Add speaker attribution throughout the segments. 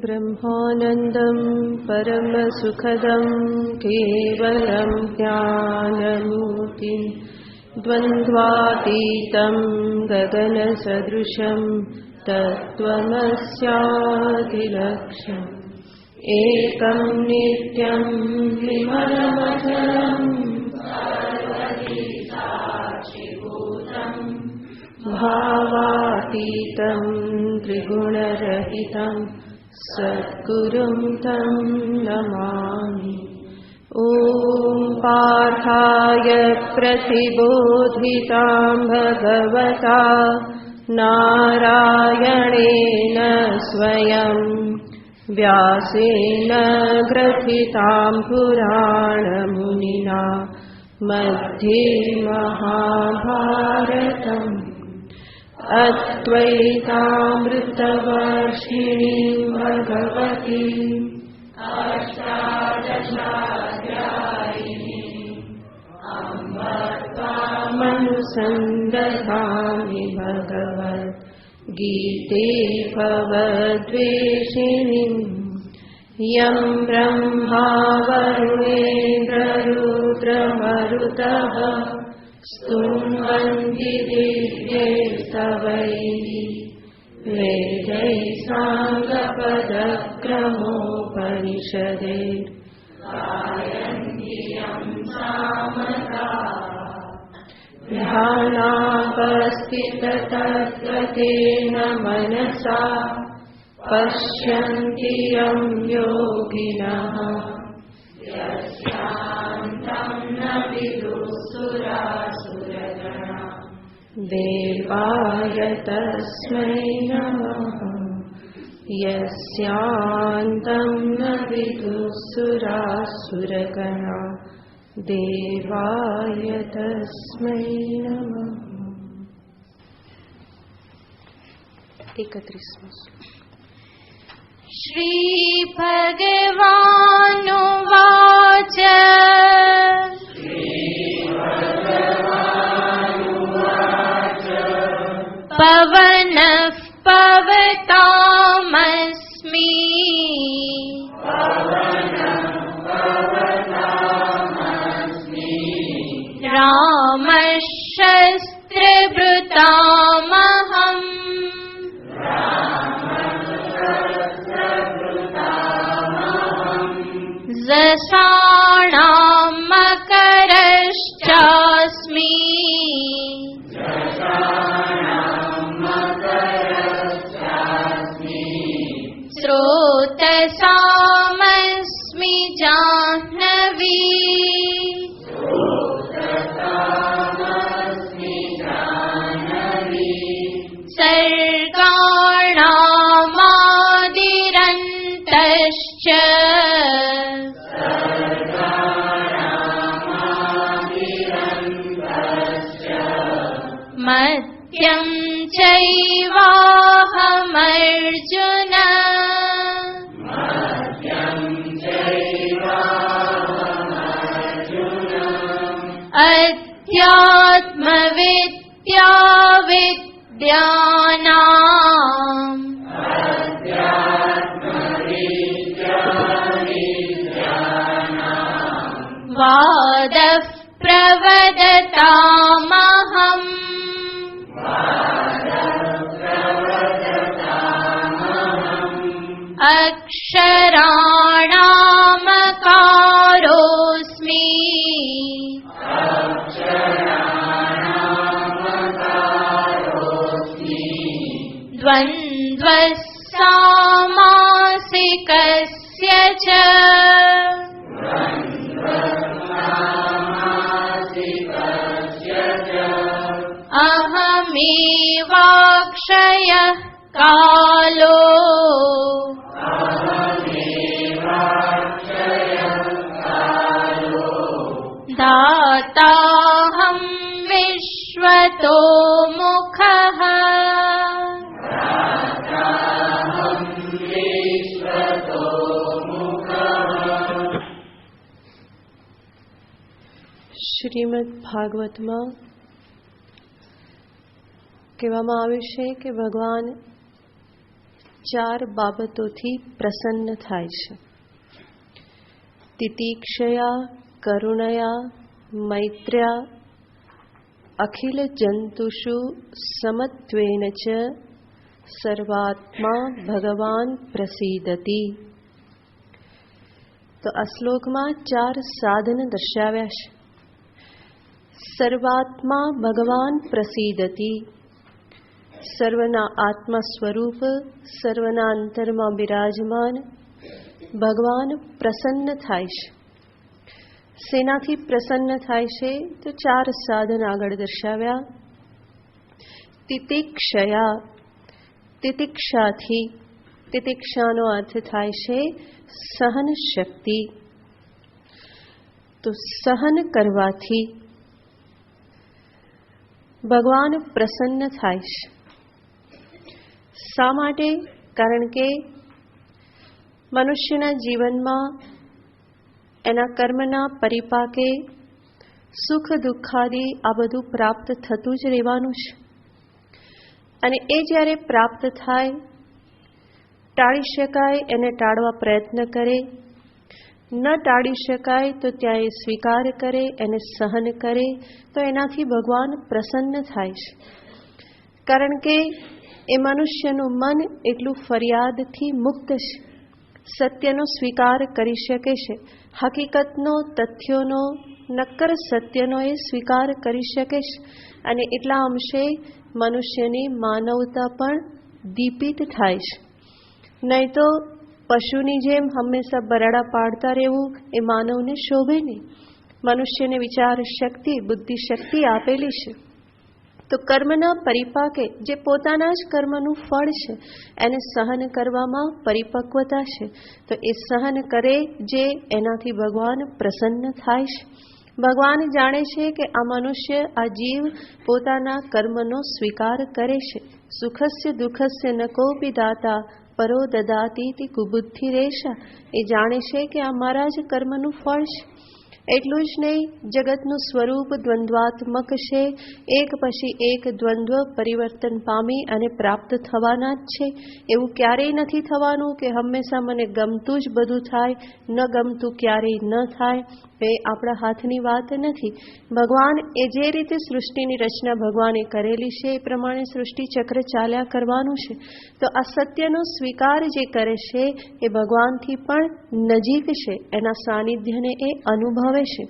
Speaker 1: ब्रह्मानन्दं परमसुखदं केवलं ज्ञानमूर्तिं द्वन्द्वातीतं गगनसदृशं तत्त्वमस्यादिलक्ष्यम् एकं नित्यं विमलमचलं भावातीतं त्रिगुणरहितं सद्गुरुं तं नमामि। ॐ पार्थाय प्रतिबोधितां भगवता नारायणेन स्वयं व्यासेन ग्रथितां पुराणमुनिना मध्ये महाभारतम् अद्वैतामृतवर्षिणीं भगवतीम् अष्टादशाध्यायिनीम् अम्ब त्वामनुसन्दधामि भगवद्गीते भवद्वेषिणीम् यं ब्रह्मा वरुणेन्द्ररुद्रमरुतः स्तुवन्ति दिव्यैस्तवैः वेदैः साङ्गपदक्रमोपनिषदे गायन्ति यं सामगाः ध्यानावस्थिततद्गतेन मनसा पश्यन्ति यं योगिनः यस्यान्तं न विदुःसुरासुरगणा देवाय तस्मै नमः। यस्यान्तं न विदुःसुरासुरगणा देवाय तस्मै नमः। 31
Speaker 2: श्री भगवानुवाच पवनः पवतामस्मि रामः शस्त्रभृतामहम् जषाणां मकरश्चास्मि स्रोतसामस्मि जाह्नवी सर्गाणामादिरन्तश्च मध्यं चैवाहमर्जुन अध्यात्मविद्या विद्यानाम् वादः प्रवदतामहम् अक्षराणामकारोऽस्मि द्वन्द्वः सामासिकस्य च अहमेवाक्षयः कालो दाताहं विश्वतो मुखः
Speaker 1: શ્રીમદ ભાગવતમાં કહેવામાં આવ્યું છે કે ભગવાન 4 બાબતોથી પ્રસન્ન થાય છે. તિતિક્ષયા, કરુણયા, મૈત્ર્યા, અખિલ જંતુષુ સમત્વેન ચ સર્વાત્મા ભગવાન પ્રસીદતિ. તો આ શ્લોકમાં 4 સાધન દર્શાવ્યા છે. સર્વાત્મા ભગવાન પ્રસીદતિ, સર્વના આત્મા સ્વરૂપ, સર્વના અંતરમાં બિરાજમાન ભગવાન પ્રસન્ન થાય છે. શેનાથી પ્રસન્ન થાય છે? તો 4 સાધન આગળ દર્શાવ્યા. તિતિક્ષયા, તિતિક્ષાથી, તિતિક્ષાનો અર્થ થાય છે સહન શક્તિ. તો સહન કરવાથી ભગવાન પ્રસન્ન થાય છે. શા માટે? કારણ કે મનુષ્યના જીવનમાં એના કર્મના પરિપાકે સુખ દુઃખાદી આ બધું પ્રાપ્ત થતું જ રહેવાનું છે. અને એ જ્યારે પ્રાપ્ત થાય, ટાળી શકાય એને ટાળવા પ્રયત્ન કરે, ન ટાળી શકાય તો ત્યાં એ સ્વીકાર કરે, એને સહન કરે, તો એનાથી ભગવાન પ્રસન્ન થાય છે. કારણ કે એ મનુષ્યનું મન એટલું ફરિયાદથી મુક્ત છે, સત્યનો સ્વીકાર કરી શકે છે, હકીકતનો, તથ્યોનો, નક્કર સત્યનો એ સ્વીકાર કરી શકે છે. અને એટલા અંશે મનુષ્યની માનવતા પણ દીપિત થાય છે. નહીં તો પશુની જેમ હંમેશા બરાડા પાડતા રહેવું એ માનવને શોભે નહીં. મનુષ્યને વિચાર શક્તિ, બુદ્ધિ શક્તિ આપેલી છે. તો કર્મના પરિપાકે જે પોતાના જ કર્મનું ફળ છે એને સહન કરવામાં પરિપક્વતા છે. તો એ સહન કરે જે, એનાથી ભગવાન પ્રસન્ન થાય છે. ભગવાન જાણે છે કે આ મનુષ્ય, આ જીવ પોતાના કર્મનો સ્વીકાર કરે છે. સુખસ્ય દુઃખસ્ય ન કોપી દાતા પરો દદાતી કુબુદ્ધિ રેશા. એ જાણે છે કે આ મારા જ કર્મનું ફળ છે. એટલું જ નહીં, જગતનું સ્વરૂપ દ્વંદ્વાત્મક છે. એક પછી એક દ્વંદ્વ પરિવર્તન પામી અને પ્રાપ્ત થવાના જ છે. એવું ક્યારેય નથી થવાનું કે હંમેશા મને ગમતું જ બધું થાય, ન ગમતું ક્યારેય ન થાય. એ આપણા હાથની વાત નથી. ભગવાન એ જે રીતે સૃષ્ટિની રચના ભગવાને કરેલી છે એ પ્રમાણે સૃષ્ટિ ચક્ર ચાલ્યા કરવાનું છે. તો આ સત્યનો સ્વીકાર જે કરે છે એ ભગવાનથી પણ નજીક છે, એના સાનિધ્યને એ અનુભવે છે.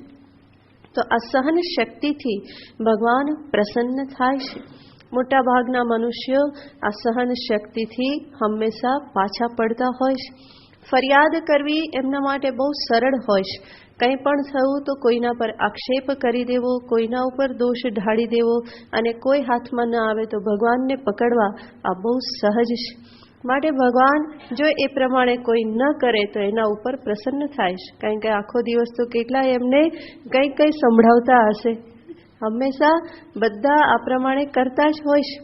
Speaker 1: તો આ સહન શક્તિથી ભગવાન પ્રસન્ન થાય છે. મોટા ભાગના મનુષ્યો આ સહન શક્તિથી હંમેશા પાછા પડતા હોય છે. ફરિયાદ કરવી એમના માટે બહુ સરળ હોય છે. કંઈ પણ થયું તો કોઈના પર આક્ષેપ કરી દેવો, કોઈના ઉપર દોષ ઢાળી દેવો, અને કોઈ હાથમાં ન આવે તો ભગવાનને પકડવા, આ બહુ સહજ છે. માટે ભગવાન જો એ પ્રમાણે કોઈ ન કરે તો એના ઉપર પ્રસન્ન થાય છે. કારણ કે આખો દિવસ તો કેટલા એમને કંઈ કંઈ સંભળાવતા હશે. હંમેશા બધા આ પ્રમાણે કરતા જ હોય છે.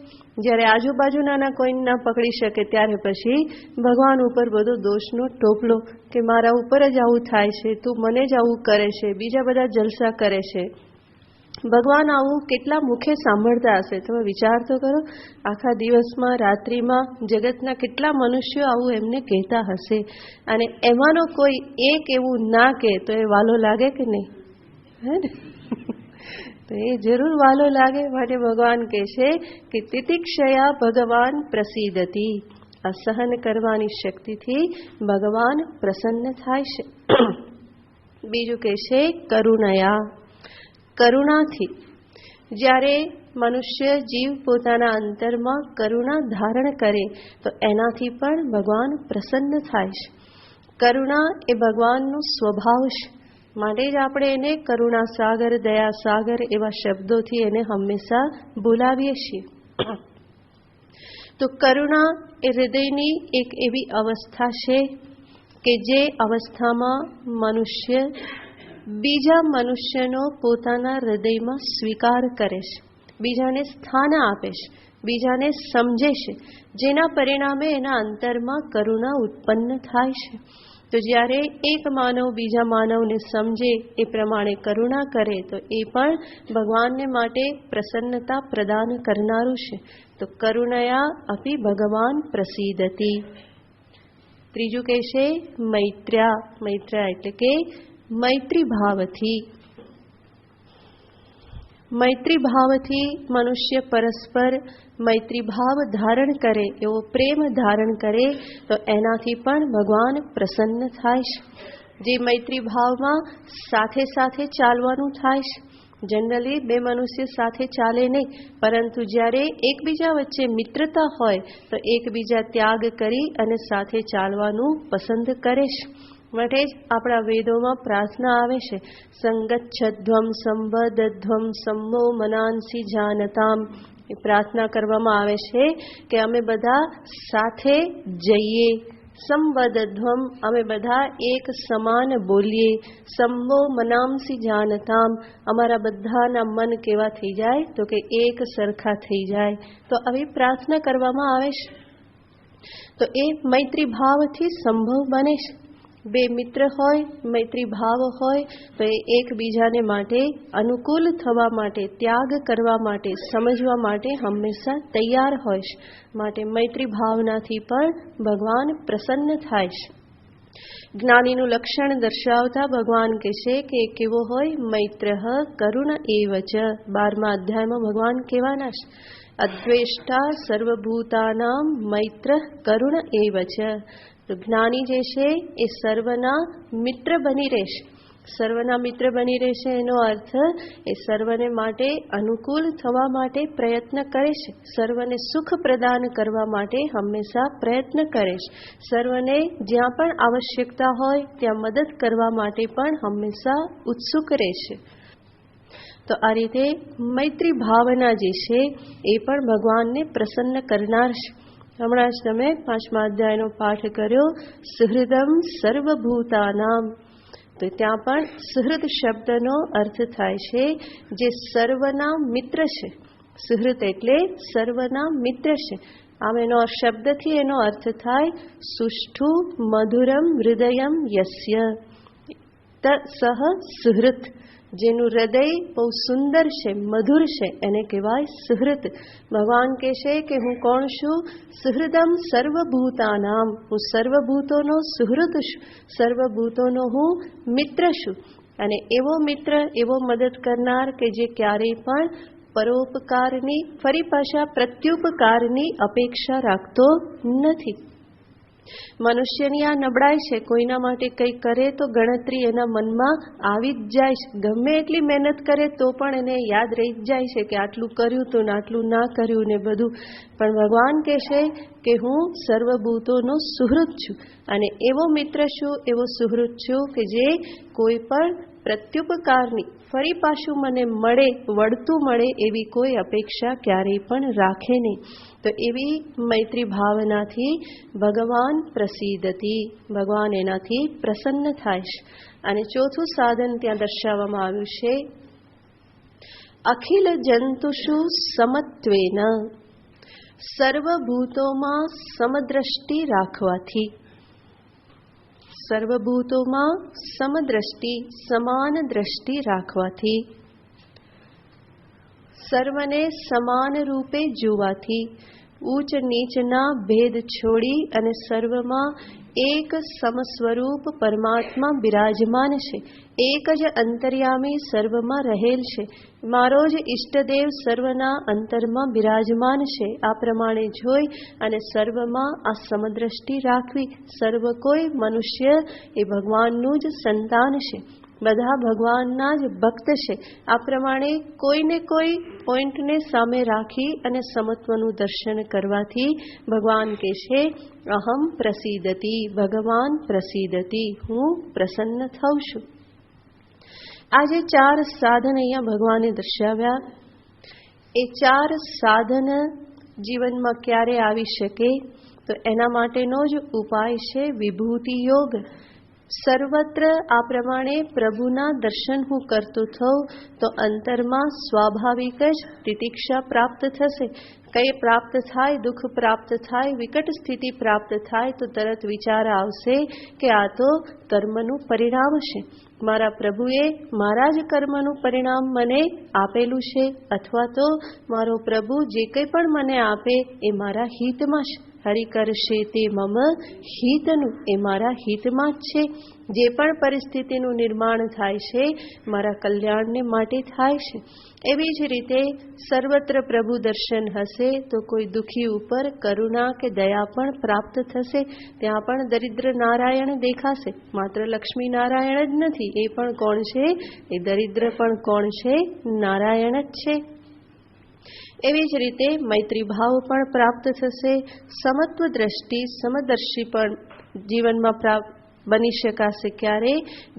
Speaker 1: જ્યારે આજુબાજુના કોઈ ના પકડી શકે ત્યારે પછી ભગવાન ઉપર બધો દોષનો ટોપલો કે મારા ઉપર જ આવું થાય છે, તું મને જ આવું કરે છે, બીજા બધા જલસા કરે છે. ભગવાન આવું કેટલા મુખે સાંભળતા હશે? તમે વિચાર તો કરો. આખા દિવસમાં, રાત્રિમાં જગતના કેટલા મનુષ્યો આવું એમને કહેતા હશે. અને એમાંનો કોઈ એક એવું ના કહે તો એ વાલો લાગે કે નહીં? હે ને? તો એ જરૂર વાલો લાગે. માટે ભગવાન કહે છે કે તિતિક્ષયા ભગવાન પ્રસીદતિ. આ સહન કરવાની શક્તિથી ભગવાન પ્રસન્ન થાય છે. બીજું કહે છે કરુણયા. કરુણાથી, જ્યારે મનુષ્ય જીવ પોતાના અંતરમાં કરુણા ધારણ કરે તો એનાથી પણ ભગવાન પ્રસન્ન થાય છે. કરુણા એ ભગવાનનો સ્વભાવ છે. માટે જ આપણે એને કરુણા સાગર, દયા સાગર એવા શબ્દોથી એને હંમેશા બોલાવીએ છીએ. તો કરુણા એ હૃદયની એક એવી અવસ્થા છે કે જે અવસ્થામાં મનુષ્ય બીજા મનુષ્યનો પોતાના હૃદયમાં સ્વીકાર કરે છે, બીજાને સ્થાન આપે છે, બીજાને સમજે છે, જેના પરિણામે એના અંતરમાં કરુણા ઉત્પન્ન થાય છે. તો જ્યારે એક માનવ બીજા માનવને સમજે એ પ્રમાણે કરુણા કરે તો એ પણ ભગવાનને માટે પ્રસન્નતા પ્રદાન કરનારું છે. તો કરુણયા અપી ભગવાન પ્રસીદતી. ત્રીજું કહેશે મૈત્ર્યા. મૈત્ર્યા એટલે કે મૈત્રી ભાવથી. મૈત્રી ભાવથી મનુષ્ય પરસ્પર મૈત્રી ભાવ ધારણ કરે, એવો પ્રેમ ધારણ કરે તો એનાથી પણ ભગવાન પ્રસન્ન થાય છે. જે મૈત્રી ભાવમાં સાથે સાથે ચાલવાનું થાય છે. જનરલી બે મનુષ્ય સાથે ચાલે નહીં, પરંતુ જ્યારે એકબીજા વચ્ચે મિત્રતા હોય તો એકબીજા ત્યાગ કરી અને સાથે ચાલવાનું પસંદ કરે છે. માટે જ આપણા વેદોમાં પ્રાર્થના આવે છે, સંગચ્છધ્વમ સંવદધ્વમ સમ્મો મનાંસી જાનતામ. એ પ્રાર્થના કરવામાં આવે છે કે અમે બધા સાથે જઈએ. સંવદધ્વમ અમે બધા એક સમાન બોલીએ. સમ્મો મનાંસી જાનતામ અમારા બધાના મન કેવા થઈ જાય તો કે એક સરખા થઈ જાય. તો આવી પ્રાર્થના કરવામાં આવે છે. તો એ મૈત્રી ભાવથી સંભવ બને છે. બે મિત્ર હોય, મૈત્રી ભાવ હોય તો એ એકબીજાને માટે અનુકૂળ થવા માટે, ત્યાગ કરવા માટે, સમજવા માટે હંમેશા તૈયાર હોય છે. માટે મૈત્રી ભાવનાથી પણ ભગવાન પ્રસન્ન થાય છે. જ્ઞાનીનું લક્ષણ દર્શાવતા ભગવાન કહેશે કે કેવો હોય, મૈત્ર કરુણ એવચ. 12મા અધ્યાયમાં ભગવાન કહેવાના છે, અદ્વેષ્ટા સર્વભૂતાનામ મૈત્ર કરુણ એવચ. તો જ્ઞાની જે છે એ સર્વના મિત્ર બની રહેશે. સર્વના મિત્ર બની રહેશે એનો અર્થ એ સર્વને માટે અનુકૂળ થવા માટે પ્રયત્ન કરે છે. સર્વને સુખ પ્રદાન કરવા માટે હંમેશા પ્રયત્ન કરે છે. સર્વને જ્યાં પણ આવશ્યકતા હોય ત્યાં મદદ કરવા માટે પણ હંમેશા ઉત્સુક રહેશે. તો આ રીતે મૈત્રી ભાવના જે છે એ પણ ભગવાનને પ્રસન્ન કરનાર છે. હમણાં જ તમે 5મા અધ્યાયનો પાઠ કર્યો, સુહૃદમ સર્વભૂતાનામ. તો ત્યાં પણ સુહૃદ શબ્દનો અર્થ થાય છે જે સર્વના મિત્ર છે. સુહૃદ એટલે સર્વના મિત્ર છે. આમ એનો શબ્દથી એનો અર્થ થાય સુષ્ઠુ મધુરમ હૃદયમ યસ્ય સહ સુહૃદ. જેનું હૃદય બહુ સુંદર છે, મધુર છે, એને કહેવાય સુહૃદ. ભગવાન કહે છે કે હું કોણ છું? સુહૃદમ સર્વભૂતાનામ. હું સર્વભૂતોનો સુહૃદ છું, સર્વભૂતોનો હું મિત્ર છું. અને એવો મિત્ર, એવો મદદ કરનાર કે જે ક્યારેય પણ પરોપકારની, ફરી પાછા પ્રત્યુપકારની અપેક્ષા રાખતો નથી. મનુષ્યની આ નબળાઈ છે, કોઈના માટે કંઈ કરે તો ગણતરી એના મનમાં આવી જ જાય છે. ગમે એટલી મહેનત કરે તો પણ એને યાદ રહી જ જાય છે કે આટલું કર્યું તો ને આટલું ના કર્યું ને બધું. પણ ભગવાન કહે છે કે હું સર્વભૂતોનો સુહૃદ છું અને એવો મિત્ર છું, એવો સુહૃદ છું કે જે કોઈ પણ પ્રત્યુપકારની, ફરી પાછું મને મળે, વળતું મળે એવી કોઈ અપેક્ષા ક્યારેય પણ રાખે નહીં. તો એવી મૈત્રી ભાવનાથી ભગવાન પ્રસિદ્ધતી. ભગવાન એનાથી પ્રસન્ન થાય છે. અને ચોથું સાધન ત્યાં દર્શાવવામાં આવ્યું છે, અખિલ જંતુષુ સમત્વેન. સર્વભૂતોમાં સમદ્રષ્ટિ રાખવાથી. સર્વભૂતોમાં સમદ્રષ્ટિ, સમાન દ્રષ્ટિ રાખવાથી. સર્વને સમાન રૂપે જોવાથી. ઊંચ નીચના ભેદ છોડી અને સર્વમાં એક સમસ્વરૂપ પરમાત્મા બિરાજમાન છે. એક જ અંતર્યામી સર્વમાં રહેલ છે. મારો જ ઈષ્ટદેવ સર્વના અંતરમાં બિરાજમાન છે. આ પ્રમાણે જોઈ અને સર્વમાં આ સમદ્રષ્ટિ રાખવી. સર્વ કોઈ મનુષ્ય એ ભગવાનનું જ સંતાન છે, બધા ભગવાનના જ ભક્ત છે. આ પ્રમાણે કોઈને કોઈ પોઈન્ટને સામે રાખી અને સમત્વનું દર્શન કરવાથી ભગવાન કહે છે અહમ પ્રસિદ્ધતી. ભગવાન પ્રસિદ્ધતી, હું પ્રસન્ન થઉં છું. આજે 4 સાધન અહીંયા ભગવાને દર્શાવ્યા. એ 4 સાધન જીવનમાં ક્યારે આવી શકે? તો એના માટેનો જ ઉપાય છે વિભૂતિ યોગ. સર્વત્ર આ પ્રમાણે પ્રભુના દર્શન હું કરતો થઉં તો અંતરમાં સ્વાભાવિક જ તિતિક્ષા પ્રાપ્ત થશે. કંઈ પ્રાપ્ત થાય, દુઃખ પ્રાપ્ત થાય, વિકટ સ્થિતિ પ્રાપ્ત થાય તો તરત વિચાર આવશે કે આ તો કર્મનું પરિણામ છે. મારા પ્રભુએ મારા જ કર્મનું પરિણામ મને આપેલું છે, અથવા તો મારો પ્રભુ જે કંઈ પણ મને આપે એ મારા હિતમાં છે. હરિ કરશે તે મમ હિતનું, એ મારા હિતમાં જ છે. જે પણ પરિસ્થિતિનું નિર્માણ થાય છે મારા કલ્યાણને માટે થાય છે. એવી જ રીતે સર્વત્ર પ્રભુ દર્શન હશે તો કોઈ દુઃખી ઉપર કરુણા કે દયા પણ પ્રાપ્ત થશે. ત્યાં પણ દરિદ્ર નારાયણ દેખાશે. માત્ર લક્ષ્મી નારાયણ જ નથી, એ પણ કોણ છે? એ દરિદ્ર પણ કોણ છે? નારાયણ જ છે. એવી જ રીતે મૈત્રી ભાવ પણ પ્રાપ્ત થશે. સમત્વ દ્રષ્ટિ, સમદર્શી પણ જીવનમાં પ્રાપ્ત બની શકાશે. ક્યારે?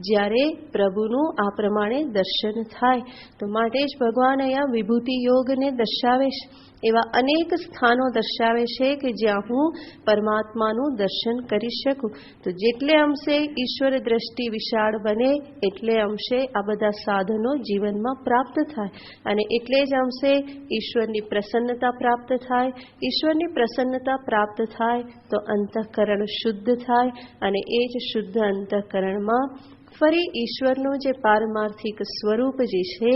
Speaker 1: જ્યારે પ્રભુનું આ પ્રમાણે દર્શન થાય. તો માટે જ ભગવાન અહીંયા વિભૂતિ યોગને દર્શાવે છે. એવા અનેક સ્થાનો દર્શાવે છે કે જ્યાં હું પરમાત્માનું દર્શન કરી શકું. તો જેટલે અંશે ઈશ્વર દ્રષ્ટિ વિશાળ બને એટલે અંશે આ બધા સાધનો જીવનમાં પ્રાપ્ત થાય, અને એટલે જ અંશે ઈશ્વરની પ્રસન્નતા પ્રાપ્ત થાય. ઈશ્વરની પ્રસન્નતા પ્રાપ્ત થાય તો અંતઃકરણ શુદ્ધ થાય, અને એ જ શુદ્ધ અંતઃકરણમાં ફરી ઈશ્વરનું જે પારમાર્થિક સ્વરૂપ જે છે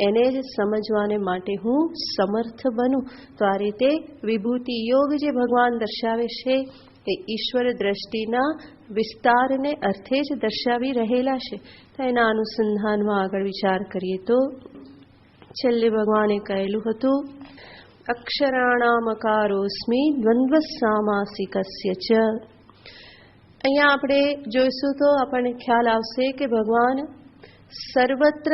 Speaker 1: એને જ સમજવાને માટે હું સમર્થ બનું. તો આ રીતે વિભૂતિ યોગ જે ભગવાન દર્શાવે છે એ ઈશ્વર દ્રષ્ટિના વિસ્તારને અર્થે જ દર્શાવી રહેલા છે. તો એના અનુસંધાનમાં આગળ વિચાર કરીએ તો છેલ્લે ભગવાને કહેલું હતું, અક્ષરાણામકારોસ્મિ દ્વંદ્વ સામાસિકસ્ય ચ. અહીંયા આપણે જોઈશું તો આપણને ખ્યાલ આવશે કે ભગવાન સર્વત્ર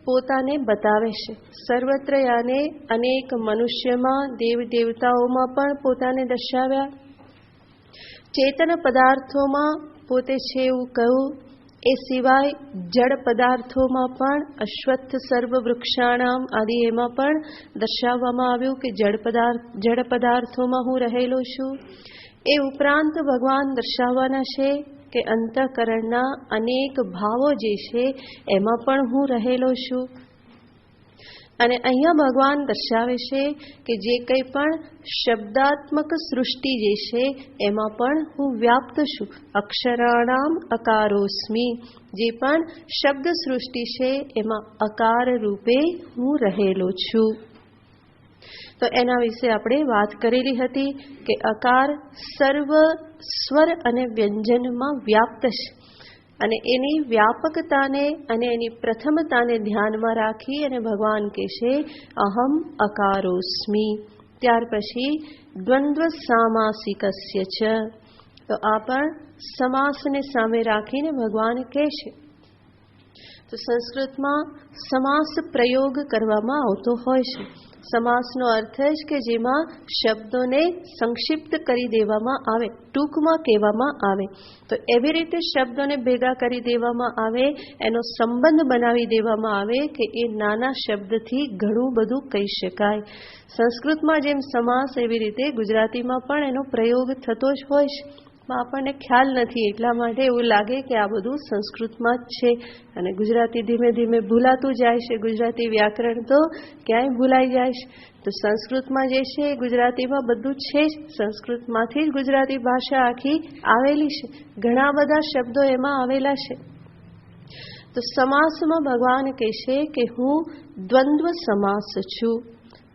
Speaker 1: પોતાને બતાવે છે. સર્વત્ર યાને અનેક મનુષ્યમાં, દેવ દેવતાઓમાં પણ પોતાને દર્શાવ્યા. ચેતન પદાર્થોમાં પોતે છે એવું કહ્યું. એ સિવાય જડ પદાર્થોમાં પણ અશ્વત્થ સર્વ વૃક્ષાણામ આદિ એમાં પણ દર્શાવવામાં આવ્યું કે જડ પદાર્થોમાં હું રહેલો છું. એ ઉપરાંત ભગવાન દર્શાવવાના છે કે અંતઃકરણના અનેક ભાવો જે છે એમાં પણ હું રહેલો છું. અને અહીંયા ભગવાન દર્શાવે છે કે જે કંઈ પણ શબ્દાત્મક સૃષ્ટિ જે છે એમાં પણ હું વ્યાપ્ત છું. અક્ષરાણામ અકારોસ્મિ, જે પણ શબ્દ સૃષ્ટિ છે એમાં અકાર રૂપે હું રહેલો છું. તો એના વિશે આપણે વાત કરેલી હતી કે અકાર સર્વ સ્વર અને વ્યંજનમાં વ્યાપ્ત છે, અને એની વ્યાપકતાને અને એની પ્રથમતાને ધ્યાનમાં રાખી અને ભગવાન કહેશે અહમ અકારોસ્મિ. ત્યાર પછી દ્વંદ્વ સામાસિકસ્ય ચ. તો આ પણ સમાસને સામે રાખીને ભગવાન કહેશે. તો સંસ્કૃતમાં સમાસ પ્રયોગ કરવામાં આવતો હોય છે. સમાસનો અર્થ જ કે જેમાં શબ્દોને સંક્ષિપ્ત કરી દેવામાં આવે, ટૂંકમાં કહેવામાં આવે. તો એવી રીતે શબ્દોને ભેગા કરી દેવામાં આવે, એનો સંબંધ બનાવી દેવામાં આવે કે એ નાના શબ્દથી ઘણું બધું કહી શકાય. સંસ્કૃતમાં જેમ સમાસ એવી રીતે ગુજરાતીમાં પણ એનો પ્રયોગ થતો જ હોય છે. આપણને ખ્યાલ નથી, એટલા માટે એવું લાગે કે આ બધું સંસ્કૃતમાં જ છે, અને ગુજરાતી ધીમે ધીમે ભૂલાતું જાય છે. ગુજરાતી વ્યાકરણ તો ક્યાંય ભૂલાઈ જાય છે. તો સંસ્કૃતમાં જે છે એ ગુજરાતીમાં બધું છે જ. સંસ્કૃતમાંથી જ ગુજરાતી ભાષા આખી આવેલી છે. ઘણા બધા શબ્દો એમાં આવેલા છે. તો સમાસમાં ભગવાન કહેશે કે હું દ્વંદ્વ સમાસ છું.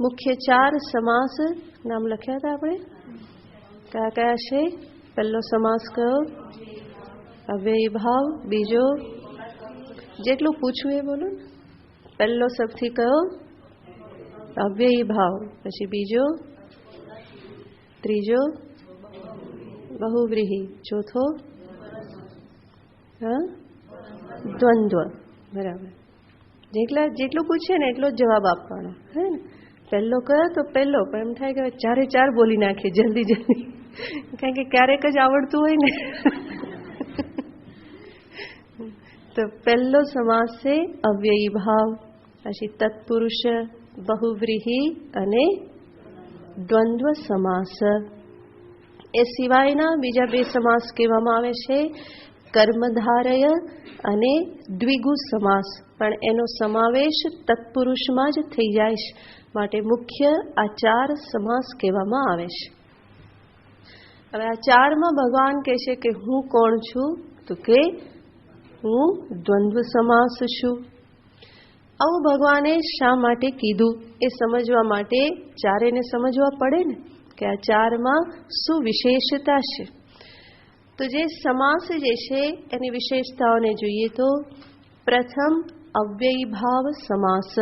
Speaker 1: મુખ્ય 4 સમાસ નામ લખ્યા હતા આપણે, કયા કયા છે? પહેલો સમાસ કયો? અવ્યયી ભાવ. બીજો? જેટલું પૂછવું એ બોલો. પહેલો સૌથી કયો? અવ્યયી ભાવ. પછી બીજો? ત્રીજો? બહુવ્રીહી. ચોથો? દ્વંદ્વ. બરાબર. જેટલું પૂછીએ ને એટલો જ જવાબ આપવાનો, હે ને? પહેલો કયો? તો પહેલો, પણ એમ થાય કે 4 બોલી નાખીએ જલ્દી જલ્દી, કારણ કે ક્યારેક જ આવડતું હોય ને. તો પહેલો સમાસ છે અવ્યયી ભાવ, પછી તત્પુરુષ, બહુવ્રીહી અને દ્વંદ્વ સમાસ. એ સિવાયના બીજા 2 સમાસ કહેવામાં આવે છે કર્મધારય અને દ્વિગુ સમાસ, પણ એનો સમાવેશ તત્પુરુષમાં જ થઈ જાય છે, માટે મુખ્ય આ 4 સમાસ કહેવામાં આવે છે. હવે આ 4માં ભગવાન કહે છે કે હું કોણ છું, તો કે હું દ્વંદ્વ સમાસ છું. આવું ભગવાને શા માટે કીધું એ સમજવા માટે ચારેને સમજવા પડે ને, કે આ 4માં શું વિશેષતા છે. તો જે સમાસ જે છે એની વિશેષતાઓને જોઈએ તો પ્રથમ અવ્યયીભાવ સમાસ.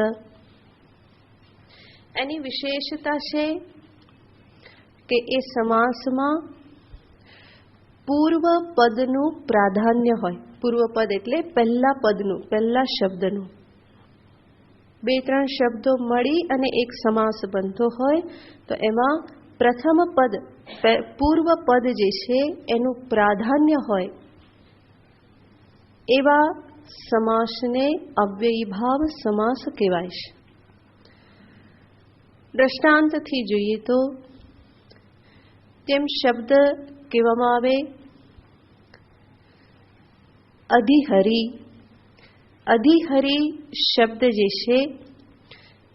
Speaker 1: એની વિશેષતા છે કે એ સમાસમાં પૂર્વ પદનું પ્રાધાન્ય હોય. પૂર્વ પદ એટલે પહેલા પદનું, પહેલા શબ્દનું. 2-3 શબ્દો મળી અને એક સમાસ બનતો હોય તો એમાં પ્રથમ પદ, પૂર્વ પદ જે છે એનું પ્રાધાન્ય હોય એવા સમાસને અવ્યયીભાવ સમાસ કહેવાય છે. દ્રષ્ટાંતથી જોઈએ તો જેમ શબ્દ કહેવામાં આવે અધિહરી. અધિહરી શબ્દ જે છે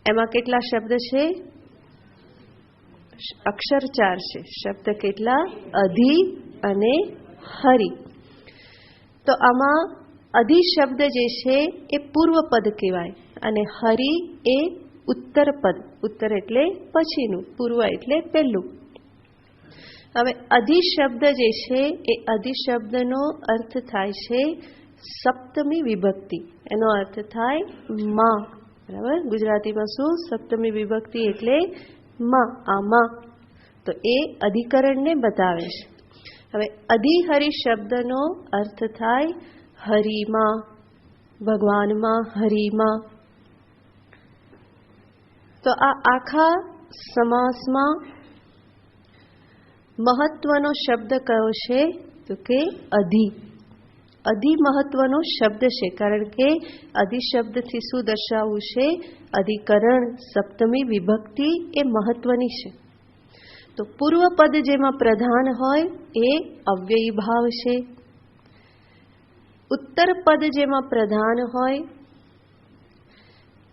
Speaker 1: એમાં કેટલા શબ્દ છે? અક્ષર 4 છે. શબ્દ કેટલા? અધિ અને હરિ. તો આમાં અધિ શબ્દ જે છે એ પૂર્વ પદ કહેવાય અને હરિ એ ઉત્તર પદ. ઉત્તર એટલે પછીનું, પૂર્વ એટલે પહેલું. હવે અધિ શબ્દ જે છે એ અધિ શબ્દનો અર્થ થાય છે સપ્તમી વિભક્તિ. એનો અર્થ થાય માં. બરાબર? ગુજરાતીમાં શું? સપ્તમી વિભક્તિ એટલે માં. આમાં તો એ અધિકરણને બતાવે છે. હવે અધિહરિ શબ્દનો અર્થ થાય હરિમાં, ભગવાનમાં, હરિમાં. તો આ આખા સમાસમાં મહત્વનો શબ્દ કયો છે? તો કે અધિ. અધિ મહત્વનો શબ્દ છે, કારણ કે અધિ શબ્દથી શું દર્શાવવું છે? અધિકરણ, સપ્તમી વિભક્તિ એ મહત્વની છે. તો પૂર્વ પદ જેમાં પ્રધાન હોય એ અવ્યયી ભાવ છે. ઉત્તર પદ જેમાં પ્રધાન હોય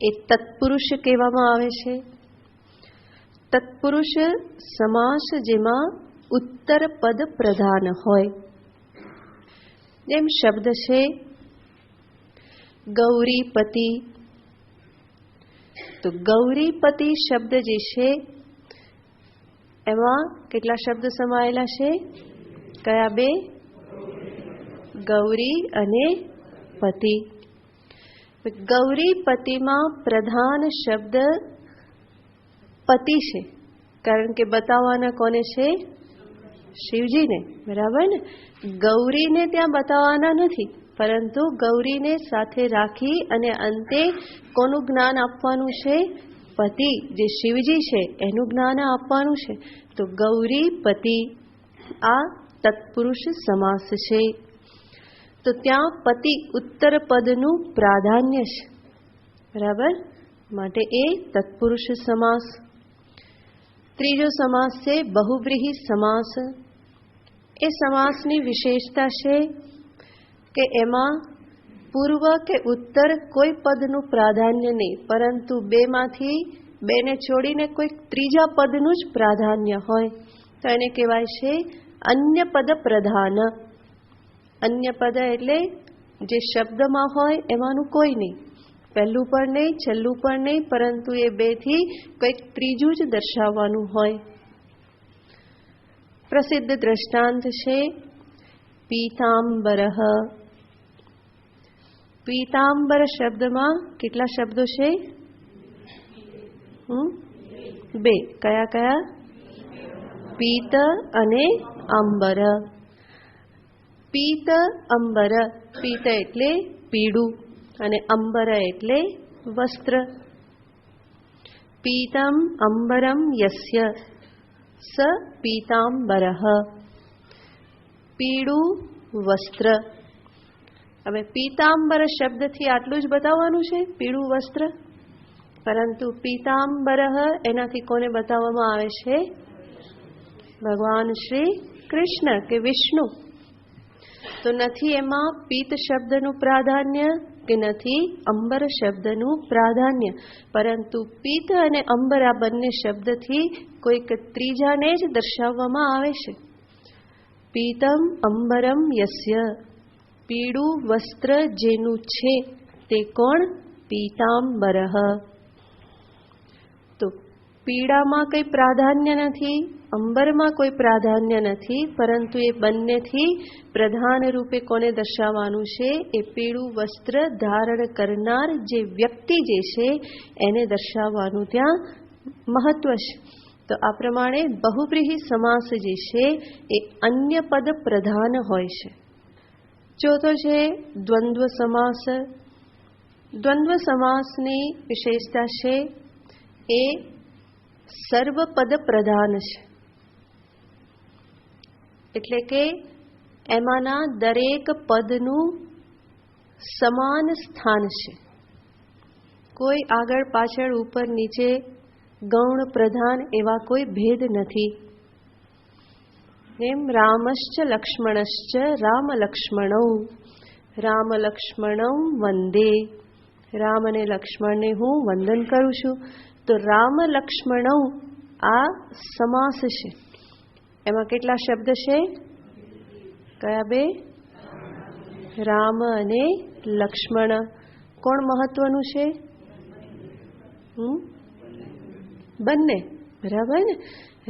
Speaker 1: એ તત્પુરુષ કહેવામાં આવે છે. તત્પુરુષ સમાસ જેમાં ઉત્તર પદ પ્રધાન હોય. જેમ શબ્દ છે ગૌરીપતિ. તો ગૌરીપતિ શબ્દ જે છે એમાં કેટલા શબ્દ સમાયેલા છે? કયા 2? ગૌરી અને પતિ. ગૌરીપતિમાં પ્રધાન શબ્દ પતિ છે, કારણ કે બતાવવાના કોને છે? શિવજીને. બરાબર ને? ગૌરીને ત્યાં બતાવવાના નથી, પરંતુ ગૌરીને સાથે રાખી અને અંતે કોનું જ્ઞાન આપવાનું છે? પતિ, જે શિવજી છે એનું જ્ઞાન આપવાનું છે. તો ગૌરી પતિ આ તત્પુરુષ સમાસ છે. તો ત્યાં પતિ ઉત્તર પદનું પ્રાધાન્ય છે. બરાબર? માટે એ તત્પુરુષ સમાસ. ત્રીજો સમાસ છે બહુવ્રીહી સમાસ. એ સમાસની વિશેષતા છે કે એમાં પૂર્વ કે ઉત્તર કોઈ પદનું પ્રાધાન્ય નહીં, પરંતુ બેમાંથી બેને છોડીને કોઈ ત્રીજા પદનું જ પ્રાધાન્ય હોય. તો એને કહેવાય છે અન્ય પદ પ્રધાન. અન્ય પદ એટલે જે શબ્દમાં હોય એમાંનું કોઈ નહીં, પહેલું પણ નહીં, છેલ્લું પણ નહીં, પરંતુ એ બેથી કંઈક ત્રીજું જ દર્શાવવાનું હોય. પ્રસિદ્ધ દ્રષ્ટાંત છે પીતાંબરઃ. પીતાંબર શબ્દમાં કેટલા શબ્દો છે? 2. કયા કયા? પીત અને અંબર. પીત અંબર. પીત એટલે પીળું અને અંબર એટલે વસ્ત્ર. પીતમ અંબરમ યસ્ય સ પીતાંબરઃ. પીળું વસ્ત્ર. હવે પીતાંબર શબ્દથી આટલું જ બતાવવાનું છે, પીળું વસ્ત્ર. પરંતુ પીતાંબરઃ એનાથી કોને બતાવવામાં આવે છે? ભગવાન શ્રી કૃષ્ણ કે વિષ્ણુ. તો નથી એમાં પિત્ત શબ્દનું પ્રાધાન્ય કે નથી અંબર શબ્દનું પ્રાધાન્ય, પરંતુ પિત્ત અને અંબર આ બંને શબ્દથી કોઈક ત્રીજાને જ દર્શાવવામાં આવે છે. પીતમ અંબરમ યસ્ય, પીળું વસ્ત્ર જેનું છે તે કોણ? પીતાંબરઃ. તો પીળામાં કંઈ પ્રાધાન્ય નથી, અંબરમાં કોઈ પ્રાધાન્ય નથી, પરંતુ એ બંનેથી પ્રધાન રૂપે કોને દર્શાવવાનું છે? એ પીળું વસ્ત્ર ધારણ કરનાર જે વ્યક્તિ જે છે એને દર્શાવવાનું ત્યાં મહત્વ છે. તો આ પ્રમાણે બહુવ્રીહી સમાસ જે છે એ અન્ય પદ પ્રધાન હોય છે. ચોથો છે દ્વંદ્વ સમાસ. દ્વંદ્વ સમાસની વિશેષતા છે એ સર્વપદ પ્રધાન છે, એટલે કે એમાંના દરેક પદનું સમાન સ્થાન છે. કોઈ આગળ પાછળ ઉપર નીચે ગૌણ પ્રધાન એવા કોઈ ભેદ નથી. એમ રામશ્ચ લક્ષ્મણશ્ચ રામ લક્ષ્મણૌ, રામ લક્ષ્મણૌ વંદે, રામ અને લક્ષ્મણને હું વંદન કરું છું. તો રામ લક્ષ્મણૌ આ સમાસ છે. એમાં કેટલા શબ્દ છે? કયા બે? રામ અને લક્ષ્મણ. કોણ મહત્વનું છે? બંને, બરાબર ને?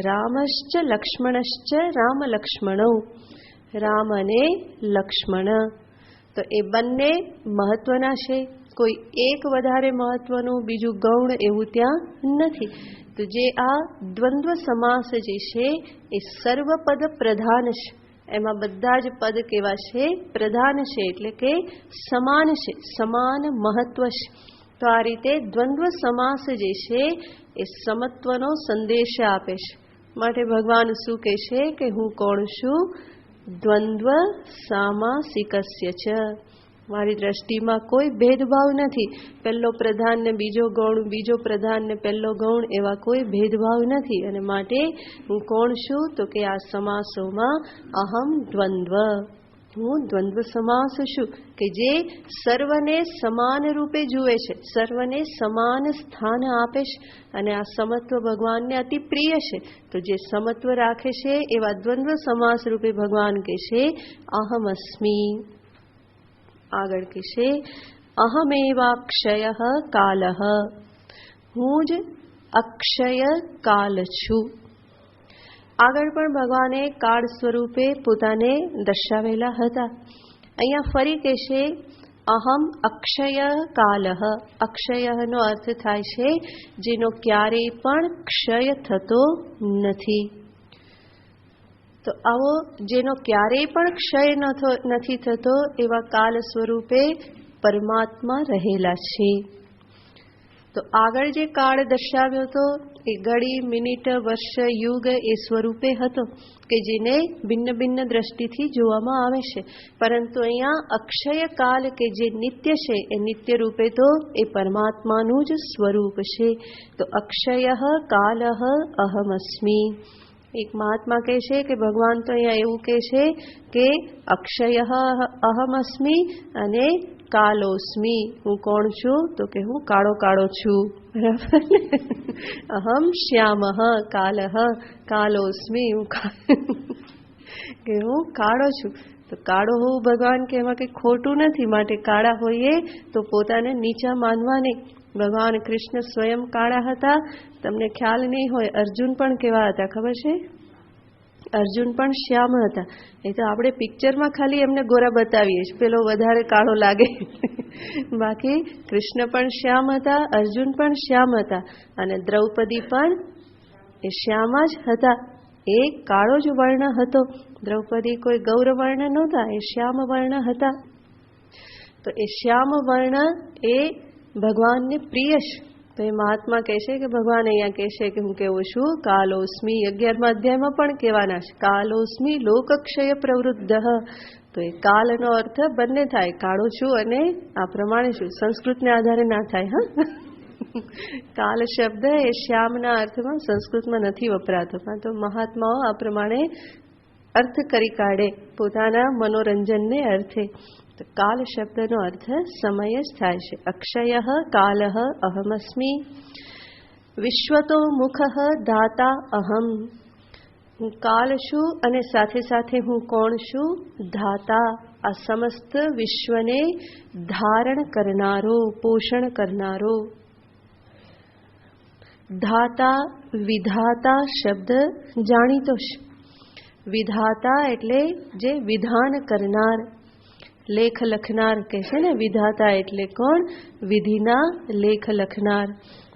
Speaker 1: રામશ્ચ લક્ષ્મણશ્ચ રામ લક્ષ્મણૌ, રામ અને લક્ષ્મણ. તો એ બંને મહત્વના છે. કોઈ એક વધારે મહત્વનું, બીજું ગૌણ એવું ત્યાં નથી. તો જે આ દ્વંદ્વ સમાસ જે છે એ સર્વપદ પ્રધાન છે. એમાં બધા જ પદ કેવા છે? પ્રધાન છે, એટલે કે સમાન છે, સમાન મહત્વ છે. તો આ રીતે દ્વંદ્વ સમાસ જે છે એ સમત્વનો સંદેશ આપે છે. માટે ભગવાન શું કહે છે કે હું કોણ છું? દ્વંદ્વ સામાસિકસ્ય ચ. મારી દ્રષ્ટિમાં કોઈ ભેદભાવ નથી. પહેલો પ્રધાન ને બીજો ગૌણ, બીજો પ્રધાન ને પહેલો ગૌણ, એવા કોઈ ભેદભાવ નથી. અને માટે હું કોણ છું? તો કે આ સમાસોમાં અહમ દ્વંદ્વ, હું દ્વંદ્વ સમાસ છું, કે જે સર્વને સમાન રૂપે જુએ છે, સર્વને સમાન સ્થાન આપે છે. અને આ સમત્વ ભગવાનને અતિ પ્રિય છે. તો જે સમત્વ રાખે છે એવા દ્વંદ્વ સમાસ રૂપે ભગવાન કહે છે અહમ અસ્મિ. આગળ કહેશે અહમેવાક્ષય કાલઃ, હું જ અક્ષય કાલ છું. આગળ પણ ભગવાને કાળ સ્વરૂપે પોતાને દર્શાવેલા હતા. અહીંયા ફરી કહેશે અહમ અક્ષય કાલઃ. અક્ષયનો અર્થ થાય છે જેનો ક્યારેય પણ ક્ષય થતો નથી. તો આવો જેનો ક્યારેય પણ ક્ષય નથી થતો એવા કાલ સ્વરૂપે પરમાત્મા રહેલા છે. તો આગળ જે કાળ દર્શાવ્યો હતો એ ઘડી, મિનિટ, વર્ષ, યુગ એ સ્વરૂપે હતો કે જેને ભિન્ન ભિન્ન દ્રષ્ટિથી જોવામાં આવે છે. પરંતુ અહીંયા અક્ષય કાલ કે જે નિત્ય છે એ નિત્ય રૂપે તો એ પરમાત્માનું જ સ્વરૂપ છે. તો અક્ષય કાલઃ અહમસ્મિ. એક મહાત્મા કહે છે કે ભગવાન તો અહીંયા એવું કહે છે કે અક્ષય અહમસ્મિ અને કાલોસ્મિ. હું કોણ છું? તો કે હું કાળો કાળો છું. બરાબર ને? અહમ શ્યામઃ કાલઃ કાલોસ્મિ. કે હું કાળો છું. તો કાળો હોવું ભગવાન કે એમાં કંઈ ખોટું નથી. માટે કાળા હોઈએ તો પોતાને નીચા માનવા નહીં. ભગવાન કૃષ્ણ સ્વયં કાળા હતા. તમને ખ્યાલ નહીં હોય, અર્જુન પણ કેવા હતા ખબર છે? અર્જુન પણ શ્યામ હતા. એ તો આપણે પિક્ચરમાં ખાલી એમને ગોરા બતાવીએ છીએ, પેલો વધારે કાળો લાગે. બાકી કૃષ્ણ પણ શ્યામ હતા, અર્જુન પણ શ્યામ હતા, અને દ્રૌપદી પણ એ શ્યામ જ હતા. એ કાળો જ વર્ણ હતો. દ્રૌપદી કોઈ ગૌર વર્ણ નહોતા, એ શ્યામ વર્ણ હતા. તો એ શ્યામ વર્ણ એ ભગવાનને પ્રિય છે. તો એ મહાત્મા કહે છે કે ભગવાન અહીંયા કહે છે કે હું કેવો છું? કાલોસ્મિ. 11મા અધ્યાયમાં પણ કહેવાના છે કાલોસ્મિ લોકક્ષય પ્રવૃદ્ધ. તો એ કાલનો અર્થ બંને થાય, કાળો છું અને આ પ્રમાણે છું. સંસ્કૃતને આધારે ના થાય. હા, કાલ શબ્દ એ શ્યામના અર્થમાં સંસ્કૃતમાં નથી વપરાતો, પણ તો મહાત્માઓ આ પ્રમાણે અર્થ કરી કાઢે, પોતાના મનોરંજનને અર્થે. તો કાલ શબ્દનો અર્થ સમય જ થાય છે. અક્ષય કાલઃ અહમસ્મિ, વિશ્વતો મુખ દાતા અહમ. હું કાલ છું અને સાથે સાથે હું કોણ છું? ધાતા, આ સમસ્ત વિશ્વને ધારણ કરનારો, પોષણ કરનારો. ધાતા, વિધાતા શબ્દ જાણીતો છે. વિધાતા એટલે જે વિધાન કરનાર, લેખ લખનાર કહે છે ને. વિધાતા એટલે કોણ? વિધિના લેખ લખનાર.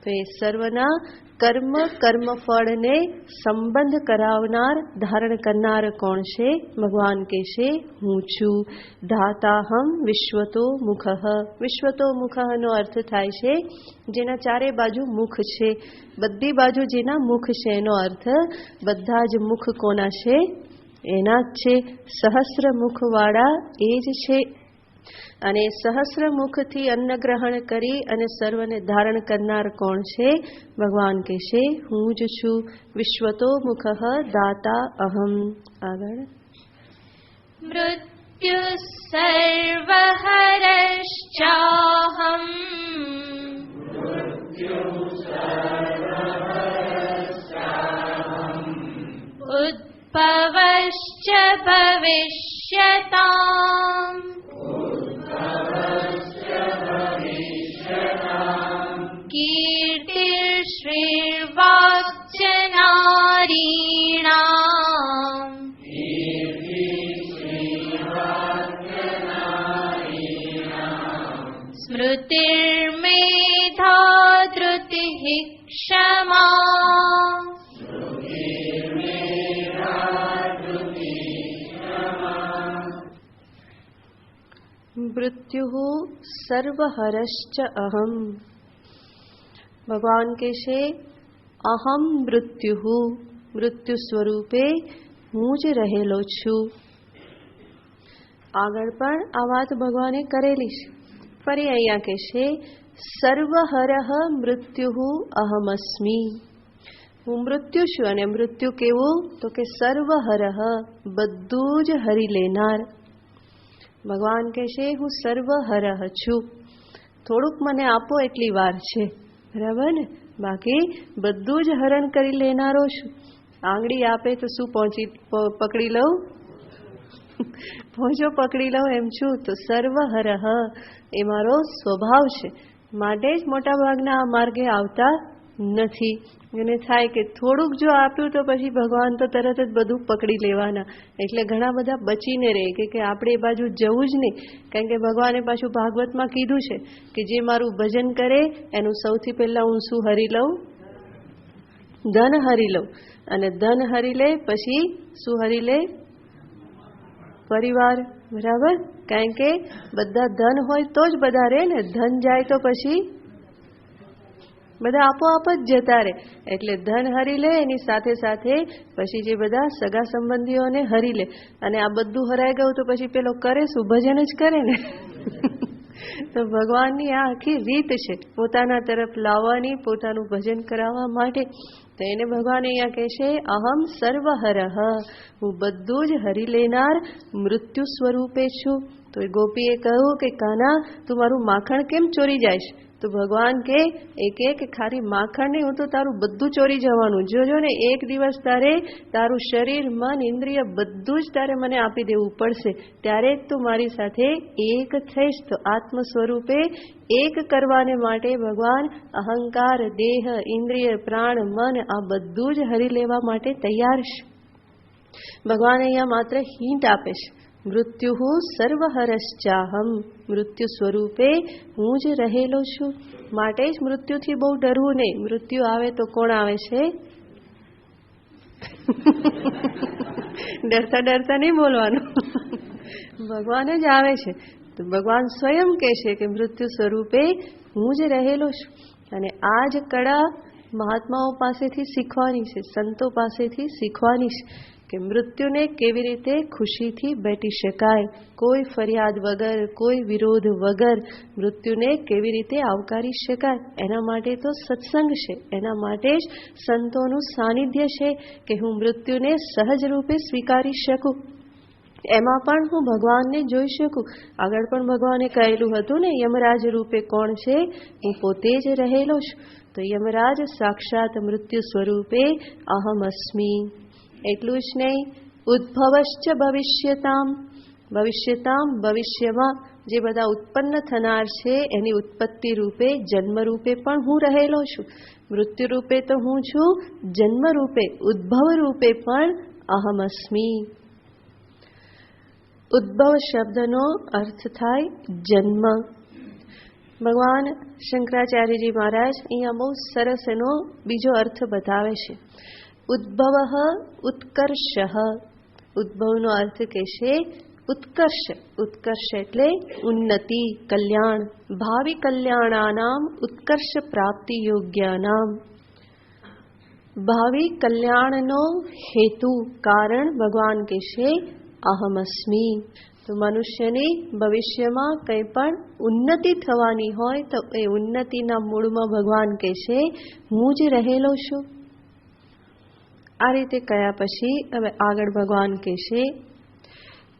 Speaker 1: તો એ સર્વના કર્મ, કર્મફળને સંબંધ કરાવનાર, ધારણ કરનાર કોણ છે? ભગવાન કહે છે હું છું. ધાતાહમ વિશ્વતો મુખ. વિશ્વતો મુખનો અર્થ થાય છે જેના ચારે બાજુ મુખ છે, બધી બાજુ જેના મુખ છે એનો અર્થ બધા જ મુખ કોના છે? એના જ છે. સહસ્ર મુખવાળા એ જ છે. અને સહસ્ર મુખથી અન્ન ગ્રહણ કરી અને સર્વને ધારણ કરનાર કોણ છે? ભગવાન કહે છે હું જ છું. વિશ્વતો મુખ દાતા અહમ. આગળ.
Speaker 2: મૃત્યુ સર્વહરશ્ચાહમ, ઉદ્ભવશ્ચ ભવિષ્યતામ, કીર્તિશ્રીર્વાક્ચ નારીણામ, સ્મૃતિર્મેધા ધૃતિઃ ક્ષમા,
Speaker 1: મૃત્યુ સર્વહરશ્ચ અહમ. ભગવાન કહે છે અહમ મૃત્યુ, મૃત્યુ સ્વરૂપે હું જ રહેલો છું. આગળ પણ આ વાત ભગવાને કરેલી છે. ફરી અહીંયા કહે છે સર્વહરઃ મૃત્યુ અહમસ્મિ. હું મૃત્યુ છું. અને મૃત્યુ કેવું? તો કે સર્વહરઃ, બધું જ હરી લેનાર. ભગવાન કહે છે હું સર્વહરઃ છું. થોડુંક મને આપો એટલી વાર છે, બરાબર ને? બાકી બધું જ હરણ કરી લેનારો છું. આંગળી આપે તો શું પકડી લઉં? પહોંચો પકડી લઉં એમ છું. તો સર્વહરઃ એ મારો સ્વભાવ છે. માટે જ મોટા ભાગના આ માર્ગે આવતા નથી. એને થાય કે થોડુંક જો આપ્યું તો પછી ભગવાન તો તરત જ બધું પકડી લેવાના. એટલે ઘણા બધા બચીને રહે કે આપણે એ બાજુ જવું જ નહીં. કારણ કે ભગવાને પાછું ભાગવતમાં કીધું છે કે જે મારું ભજન કરે એનું સૌથી પહેલા હું શું હરી લઉં? ધન હરી લઉં. અને ધન હરી લે પછી શું હરી લે? પરિવાર. બરાબર? કારણ કે બધા ધન હોય તો જ બધા રહે ને. ધન જાય તો પછી બધા આપોઆપ જ જતા રહે. એટલે ધન હરી લે, એની સાથે સાથે પછી જે બધા સગા સંબંધીઓને હરી લે. અને આ બધું હરાઈ ગયું તો પછી પેલો કરે શું? ભજન જ કરે ને. તો ભગવાનની આ આખી રીત છે પોતાના તરફ લાવવાની, પોતાનું ભજન કરાવવા માટે. તો એને ભગવાન અહીંયા કહે છે અહમ સર્વહરઃ, હું બધું જ હરી લેનાર મૃત્યુ સ્વરૂપે છું. તો એ ગોપીએ કહ્યું કે કાના તું મારું માખણ કેમ ચોરી જાય છે? તો ભગવાન કે ખાલી માખણ નહીં, હું તો તારું બધું ચોરી જવાનું. જોજો ને, એક દિવસ તારે તારું શરીર, મન, ઇન્દ્રિય બધું જ તારે મને આપી દેવું પડશે. ત્યારે જ તું મારી સાથે એક થઈશ. તો આત્મ સ્વરૂપે એક કરવાને માટે ભગવાન અહંકાર, દેહ, ઇન્દ્રિય, પ્રાણ, મન આ બધું જ હરી લેવા માટે તૈયાર છે. ભગવાન અહીંયા માત્ર હિન્ટ આપે છે. મૃત્યુ સર્વહરશ્ચાહમ, મૃત્યુ સ્વરૂપે હું જ રહેલો છું. માટે જ મૃત્યુથી બહુ ડરવું નહીં. મૃત્યુ આવે તો કોણ આવે છે? ડરતા ડરતા નહીં બોલવાનું. ભગવાન જ આવે છે. તો ભગવાન સ્વયં કહે છે કે મૃત્યુ સ્વરૂપે હું જ રહેલો છું. અને આ જ કળા મહાત્માઓ પાસેથી શીખવાની છે, સંતો પાસેથી શીખવાની છે કે મૃત્યુને કેવી રીતે ખુશીથી બેઠી શકાય, કોઈ ફરિયાદ વગર, કોઈ વિરોધ વગર મૃત્યુને કેવી રીતે આવકારી શકાય. એના માટે તો સત્સંગ છે, એના માટે જ સંતોનું સાનિધ્ય છે કે હું મૃત્યુને સહજ રૂપે સ્વીકારી શકું. એમાં પણ હું ભગવાનને જોઈ શકું. આગળ પણ ભગવાને કહેલું હતું ને, યમરાજ રૂપે કોણ છે? હું પોતે જ રહેલો છું. તો યમરાજ સાક્ષાત મૃત્યુ સ્વરૂપે અહમ અસ્મિ. એટલું જ નહીં, ઉદ્ભવશ્ચ ભવિષ્યતામ. ભવિષ્યતામ, ભવિષ્યમાં જે બધા ઉત્પન્ન થનાર છે એની ઉત્પત્તિ રૂપે, જન્મ રૂપે પણ હું રહેલો છું. મૃત્યુ રૂપે તો હું છું, જન્મ રૂપે, ઉદ્ભવ રૂપે પણ અહમ અસ્મિ. ઉદ્ભવ શબ્દનો અર્થ થાય જન્મ. ભગવાન શંકરાચાર્યજી મહારાજ અહીંયા બહુ સરસ એનો બીજો અર્થ બતાવે છે. ઉદ્ભવ ઉત્કર્ષ. ઉદ્ભવનો અર્થ કે છે ઉત્કર્ષ. ઉત્કર્ષ એટલે ઉન્નતિ, કલ્યાણ. ભાવિ કલ્યાણાનામ ઉત્કર્ષ પ્રાપ્તિ યોગ્યાનામ. ભાવિ કલ્યાણનો હેતુ, કારણ ભગવાન કે છે અહમ અસ્મિ. તો મનુષ્યની ભવિષ્યમાં કંઈ પણ ઉન્નતિ થવાની હોય તો એ ઉન્નતિના મૂળમાં ભગવાન કહે છે હું જ રહેલો છું. આ રીતે કયા પછી હવે આગળ ભગવાન કહે છે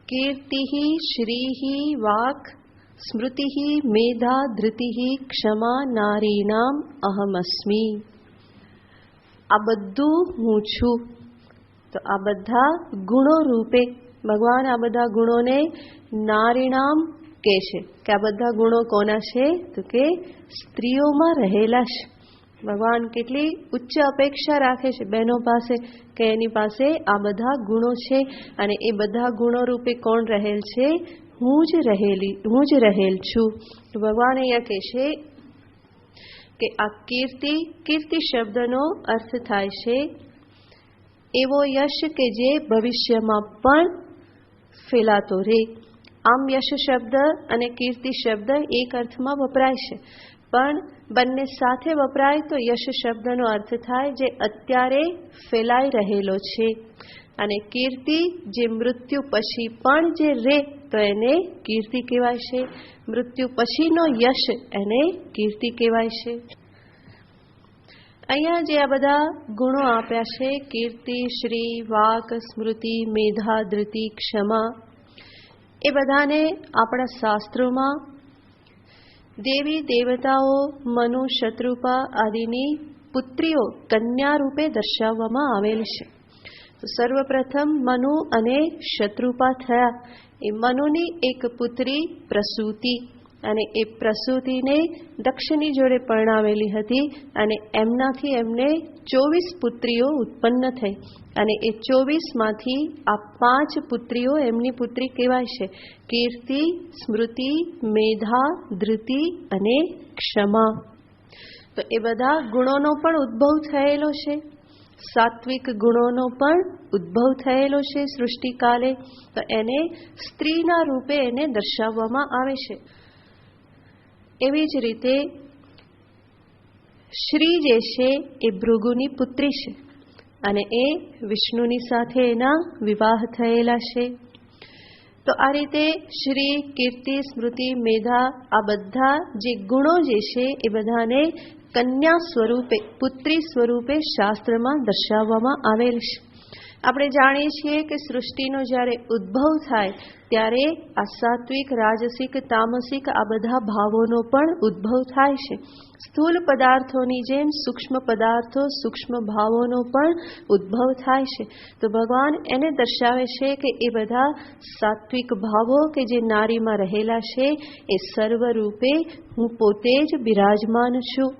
Speaker 1: કીર્તિ શ્રી વાક સ્મૃતિ મેધા ધૃતિ ક્ષમા નારીનામ અહમ અસ્મિ. આ બધું હું છું. તો આ બધા ગુણો રૂપે ભગવાન આ બધા ગુણોને નારીણામ કહે છે કે આ બધા ગુણો કોના છે? તો કે સ્ત્રીઓમાં રહેલા છે. ભગવાન કેટલી ઉચ્ચ અપેક્ષા રાખે છે બહેનો પાસે કે એની પાસે આ બધા ગુણો છે અને એ બધા ગુણો રૂપે કોણ રહેલ છે? હું જ રહેલ છું. તો ભગવાન અહીંયા કહે છે કે આ કીર્તિ શબ્દનો અર્થ થાય છે એવો યશ કે જે ભવિષ્યમાં પણ ફેલાતો રે. આમ યશ શબ્દ અને કીર્તિ શબ્દ એક અર્થમાં વપરાય છે, પણ બંને સાથે વપરાય તો યશ શબ્દનો અર્થ થાય જે અત્યારે ફેલાઈ રહેલો છે, અને કીર્તિ જે મૃત્યુ પછી પણ જે રે તો એને કીર્તિ કહેવાય છે. મૃત્યુ પછીનો યશ એને કીર્તિ કહેવાય છે. અહીંયા જે આ બધા ગુણો આપ્યા છે કીર્તિ, શ્રી, વાક, સ્મૃતિ, મેધા, ધૃતિ, ક્ષમા, એ બધાને આપણા શાસ્ત્રોમાં દેવી દેવતાઓ, મનુ, શત્રુપા આદિની પુત્રીઓ કન્યા રૂપે દર્શાવવામાં આવેલ છે. તો સર્વપ્રથમ મનુ અને શત્રુપા થયા. એ મનુની એક પુત્રી પ્રસૂતિ, અને એ પ્રસૂતિને દક્ષની જોડે પરણાવેલી હતી અને એમનાથી એમને 24 પુત્રીઓ ઉત્પન્ન થઈ, અને એ 24માંથી આ 5 પુત્રીઓ એમની પુત્રી કહેવાય છે કીર્તિ, સ્મૃતિ, મેધા, ધૃતિ અને ક્ષમા. તો એ બધા ગુણોનો પણ ઉદ્ભવ થયેલો છે, સાત્વિક ગુણોનો પણ ઉદ્ભવ થયેલો છે સૃષ્ટિકાલે. તો એને સ્ત્રીના રૂપે એને દર્શાવવામાં આવે છે. એવી જ રીતે શ્રી જે છે એ ભૃગુની પુત્રી છે અને એ વિષ્ણુની સાથે એના વિવાહ થયેલા છે. તો આ રીતે શ્રી, કીર્તિ, સ્મૃતિ, મેધા આ બધા જે ગુણો જે છે એ બધાને કન્યા સ્વરૂપે, પુત્રી સ્વરૂપે શાસ્ત્રમાં દર્શાવવામાં આવેલ છે. આપણે જાણીએ છીએ કે સૃષ્ટિનો જ્યારે ઉદ્ભવ થાય ત્યારે આ સાત્વિક, રાજસિક, તામસિક આ બધા ભાવોનો પણ ઉદ્ભવ થાય છે. સ્થૂલ પદાર્થોની જેમ સૂક્ષ્મ પદાર્થો, સૂક્ષ્મ ભાવોનો પણ ઉદ્ભવ થાય છે. તો ભગવાન એને દર્શાવે છે કે એ બધા સાત્વિક ભાવો કે જે નારીમાં રહેલા છે એ સર્વરૂપે હું પોતે જ બિરાજમાન છું.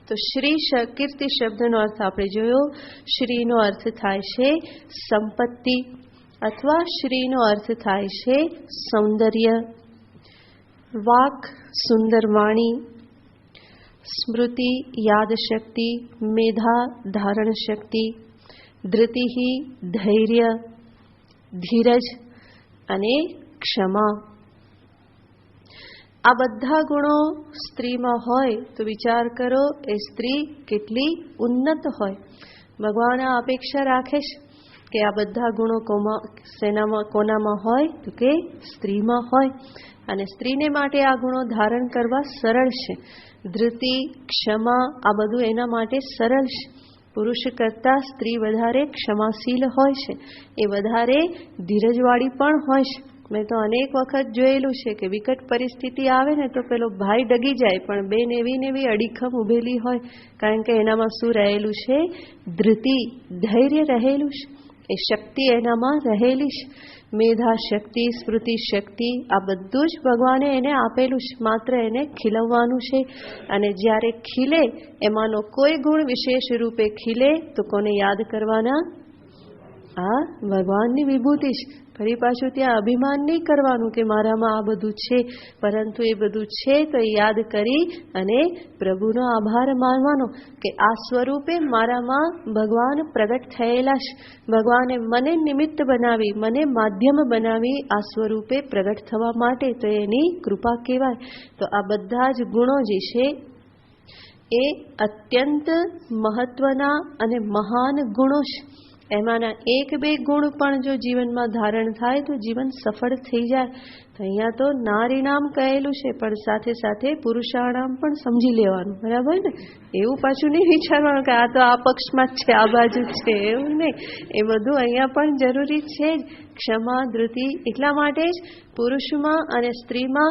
Speaker 1: તો શ્રી કીર્તિ શબ્દનો અર્થ આપણે જોયો. શ્રીનો અર્થ થાય છે સંપત્તિ, અથવા શ્રીનો અર્થ થાય છે સૌંદર્ય. વાક સુંદર વાણી, સ્મૃતિ યાદશક્તિ, મેધા ધારણ શક્તિ, ધૃતિ ધૈર્ય, ધીરજ અને ક્ષમા. આ બધા ગુણો સ્ત્રીમાં હોય તો વિચાર કરો એ સ્ત્રી કેટલી ઉન્નત હોય. ભગવાન આ અપેક્ષા રાખે છે કે આ બધા ગુણો કોનામાં હોય તો કે સ્ત્રીમાં હોય, અને સ્ત્રીને માટે આ ગુણો ધારણ કરવા સરળ છે. ધૃતિ, ક્ષમા આ બધું એના માટે સરળ છે. પુરુષ કરતાં સ્ત્રી વધારે ક્ષમાશીલ હોય છે, એ વધારે ધીરજવાળી પણ હોય છે. મેં તો અનેક વખત જોયેલું છે કે વિકટ પરિસ્થિતિ આવે ને તો પેલો ભાઈ ડગી જાય, પણ બેન એવી ને એવી અડીખમ ઉભેલી હોય, કારણ કે એનામાં શું રહેલું છે? ધૃતિ, ધૈર્ય રહેલું છે. એ શક્તિ એનામાં રહેલી છે. મેધા શક્તિ, સ્મૃતિ શક્તિ આ બધું જ ભગવાને એને આપેલું છે, માત્ર એને ખીલવવાનું છે. અને જ્યારે ખીલે, એમાંનો કોઈ ગુણ વિશેષ રૂપે ખીલે તો કોને યાદ કરવાના? આ ભગવાનની વિભૂતિ છે. ફરી પાછું ત્યાં અભિમાન નહીં કરવાનું કે મારામાં આ બધું છે, પરંતુ એ બધું છે તો યાદ કરી અને પ્રભુનો આભાર માનવાનો કે આ સ્વરૂપે મારામાં ભગવાન પ્રગટ થયેલા છે. ભગવાને મને નિમિત્ત બનાવી, મને માધ્યમ બનાવી આ સ્વરૂપે પ્રગટ થવા માટે, તો એની કૃપા કહેવાય. તો આ બધા જ ગુણો જે છે એ અત્યંત મહત્વના અને મહાન ગુણો છે. એમાંના એક બે ગુણ પણ જો જીવનમાં ધારણ થાય તો જીવન સફળ થઈ જાય. તો અહીંયા તો નારી નામ કહેલું છે, પણ સાથે સાથે પુરુષાણામ પણ સમજી લેવાનું, બરાબર ને? એવું પાછું નહીં વિચારવાનું કે આ તો આ પક્ષમાં જ છે, આ બાજુ જ છે, એવું નહીં. એ બધું અહીંયા પણ જરૂરી છે જ. ક્ષમા, ધૃતિ એટલા માટે જ પુરુષમાં અને સ્ત્રીમાં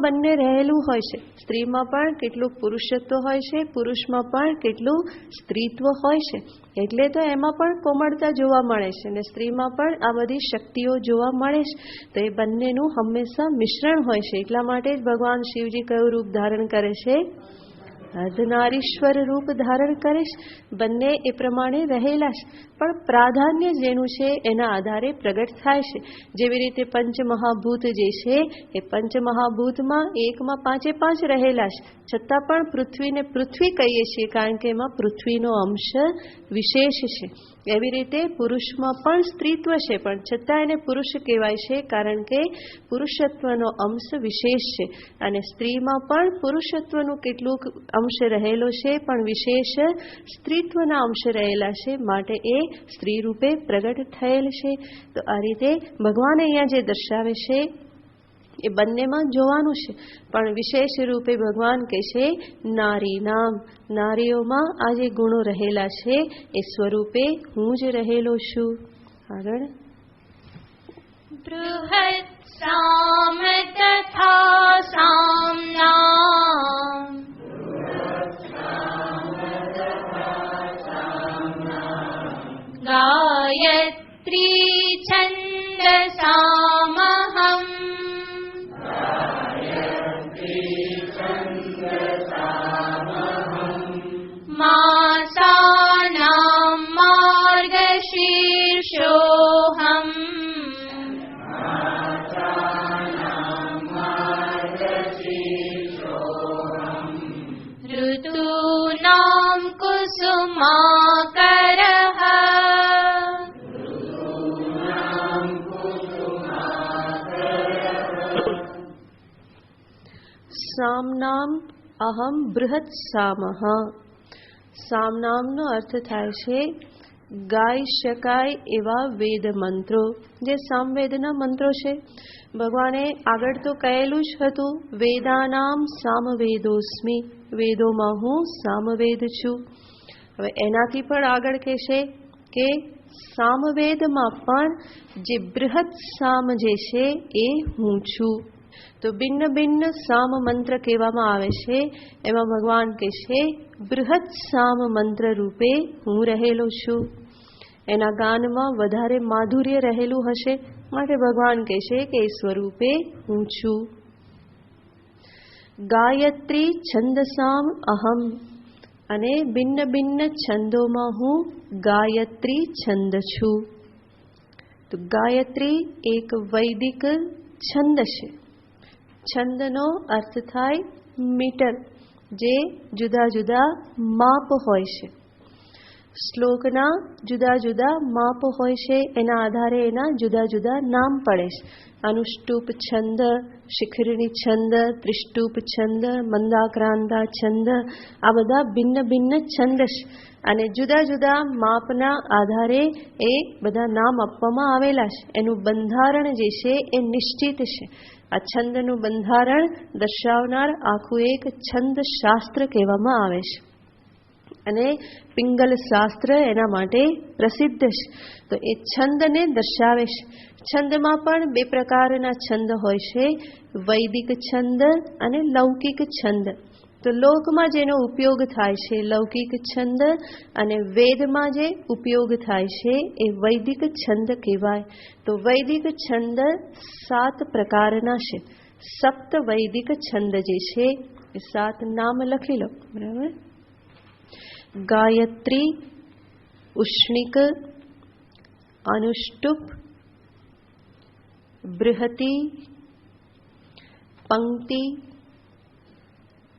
Speaker 1: બંને રહેલું હોય છે. સ્ત્રીમાં પણ કેટલું પુરુષત્વ હોય છે, પુરુષમાં પણ કેટલું સ્ત્રીત્વ હોય છે. એટલે તો એમાં પણ કોમળતા જોવા મળે છે, અને સ્ત્રીમાં પણ આ બધી શક્તિઓ જોવા મળે છે. તો એ બંનેનું હંમેશા મિશ્રણ હોય છે. એટલા માટે જ ભગવાન શિવજી કયું રૂપ ધારણ કરે છે? અર્ધનારીશ્વર રૂપ ધારણ કરે છે. બંને એ પ્રમાણે રહેલા છે, પણ પ્રાધાન્ય જેનું છે એના આધારે પ્રગટ થાય છે. જેવી રીતે પંચમહાભૂત જે છે એ પંચમહાભૂતમાં એકમાં 5 5 રહેલા છે, છતાં પણ પૃથ્વીને પૃથ્વી કહીએ છીએ, કારણ કે એમાં પૃથ્વીનો અંશ વિશેષ છે. એવી રીતે પુરુષમાં પણ સ્ત્રીત્વ છે, પણ છતાં એને પુરુષ કહેવાય છે, કારણ કે પુરુષત્વનો અંશ વિશેષ છે. અને સ્ત્રીમાં પણ પુરુષત્વનું કેટલુંક અંશ રહેલો છે, પણ વિશેષ સ્ત્રીત્વના અંશ રહેલા છે, માટે એ સ્ત્રી રૂપે પ્રગટ થયેલ છે. તો આ રીતે ભગવાન અહીંયા જે દર્શાવે છે એ બંનેમાં જોવાનું છે, પણ વિશેષ રૂપે ભગવાન કહે છે નારી નામ. નારીઓમાં આ જે ગુણો રહેલા છે એ સ્વરૂપે હું જ રહેલો છું. આગળ
Speaker 2: બૃહત સામ તથા સામનામ ગાયત્રી છંદસામહમ માસાનામ માર્ગશીર્ષોહમ ઋતુનામ કુસુમાકરઃ
Speaker 1: સામનામ અહમ બૃહત સામહ. સામનામનો અર્થ થાય છે ગાઈ શકાય એવા વેદ મંત્રો, જે સામવેદના મંત્રો છે. ભગવાને આગળ તો કહેલું જ હતું વેદાનામ સામવેદોસ્મિ, વેદોમાં હું સામવેદ છું. હવે એનાથી પણ આગળ કહેશે કે સામવેદમાં પણ જે બૃહત સામ જે છે એ હું છું. તો ભિન્ન ભિન્ન સામ મંત્ર કહેવામાં આવે છે. એમાં ભગવાન કહે છે બૃહત સામ મંત્ર રૂપે હું રહેલો છું. એના ગાનમાં વધારે માધુર્ય રહેલું હશે, માટે ભગવાન કહે છે કે એ સ્વરૂપે હું છું. ગાયત્રી છંદસામ અહમ, અને ભિન્ન ભિન્ન છંદોમાં હું ગાયત્રી છંદ છું. તો ગાયત્રી એક વૈદિક છંદ છે. છંદનો અર્થ થાય મીટર, જે જુદા જુદા માપ હોય છે. શ્લોકના જુદા જુદા માપ હોય છે, એના આધારે એના જુદા જુદા નામ પડે છે. અનુષ્ટુપ છંદ, શિખરિણી છંદ, ત્રિષ્ટુપ છંદ, મંદાક્રાંતા છંદ, આ બધા ભિન્ન ભિન્ન છંદ છે અને જુદા જુદા માપના આધારે એ બધા નામ આપવામાં આવેલા છે. એનું બંધારણ જે છે એ નિશ્ચિત છે. આ છંદનું બંધારણ દર્શાવનાર આખું એક છંદ શાસ્ત્ર કહેવામાં આવે છે અને પિંગલ શાસ્ત્ર એના માટે પ્રસિદ્ધ છે. તો એ છંદને દર્શાવે છે. છંદમાં પણ બે પ્રકારના છંદ હોય છે, વૈદિક છંદ અને લૌકિક છંદ. તો લોકમાં જેનો ઉપયોગ થાય છે લૌકિક છંદ અને વેદમાં જે ઉપયોગ થાય છે એ વૈદિક છંદ કહેવાય. તો વૈદિક છંદ 7 પ્રકારના છે. સપ્ત વૈદિક છંદ જે છે એ 7 નામ લખી લો. બરાબર. ગાયત્રી, ઉષ્ણિક, અનુષ્ટુપ, બૃહતિ, પંક્તિ,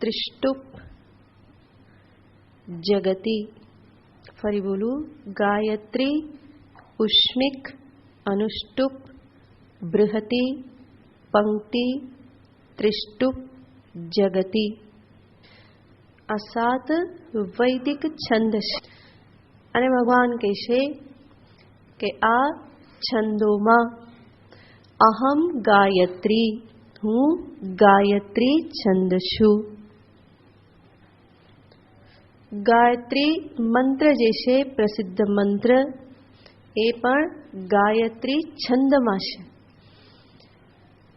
Speaker 1: ત્રિષ્ટુપ, જગતિ. ફરી બોલું. ગાયત્રી, ઉષ્ણિક, અનુષ્ટુપ, બૃહતિ, પંક્તિ, ત્રિષ્ટુપ, જગતિ. આ 7 વૈદિક છંદ છે અને ભગવાન કહે છે કે આ છંદોમાં અહમ ગાયત્રી, હું ગાયત્રી છંદ છું. ગાયત્રી મંત્ર જે છે પ્રસિદ્ધ મંત્ર એ પણ ગાયત્રી છંદમાં છે,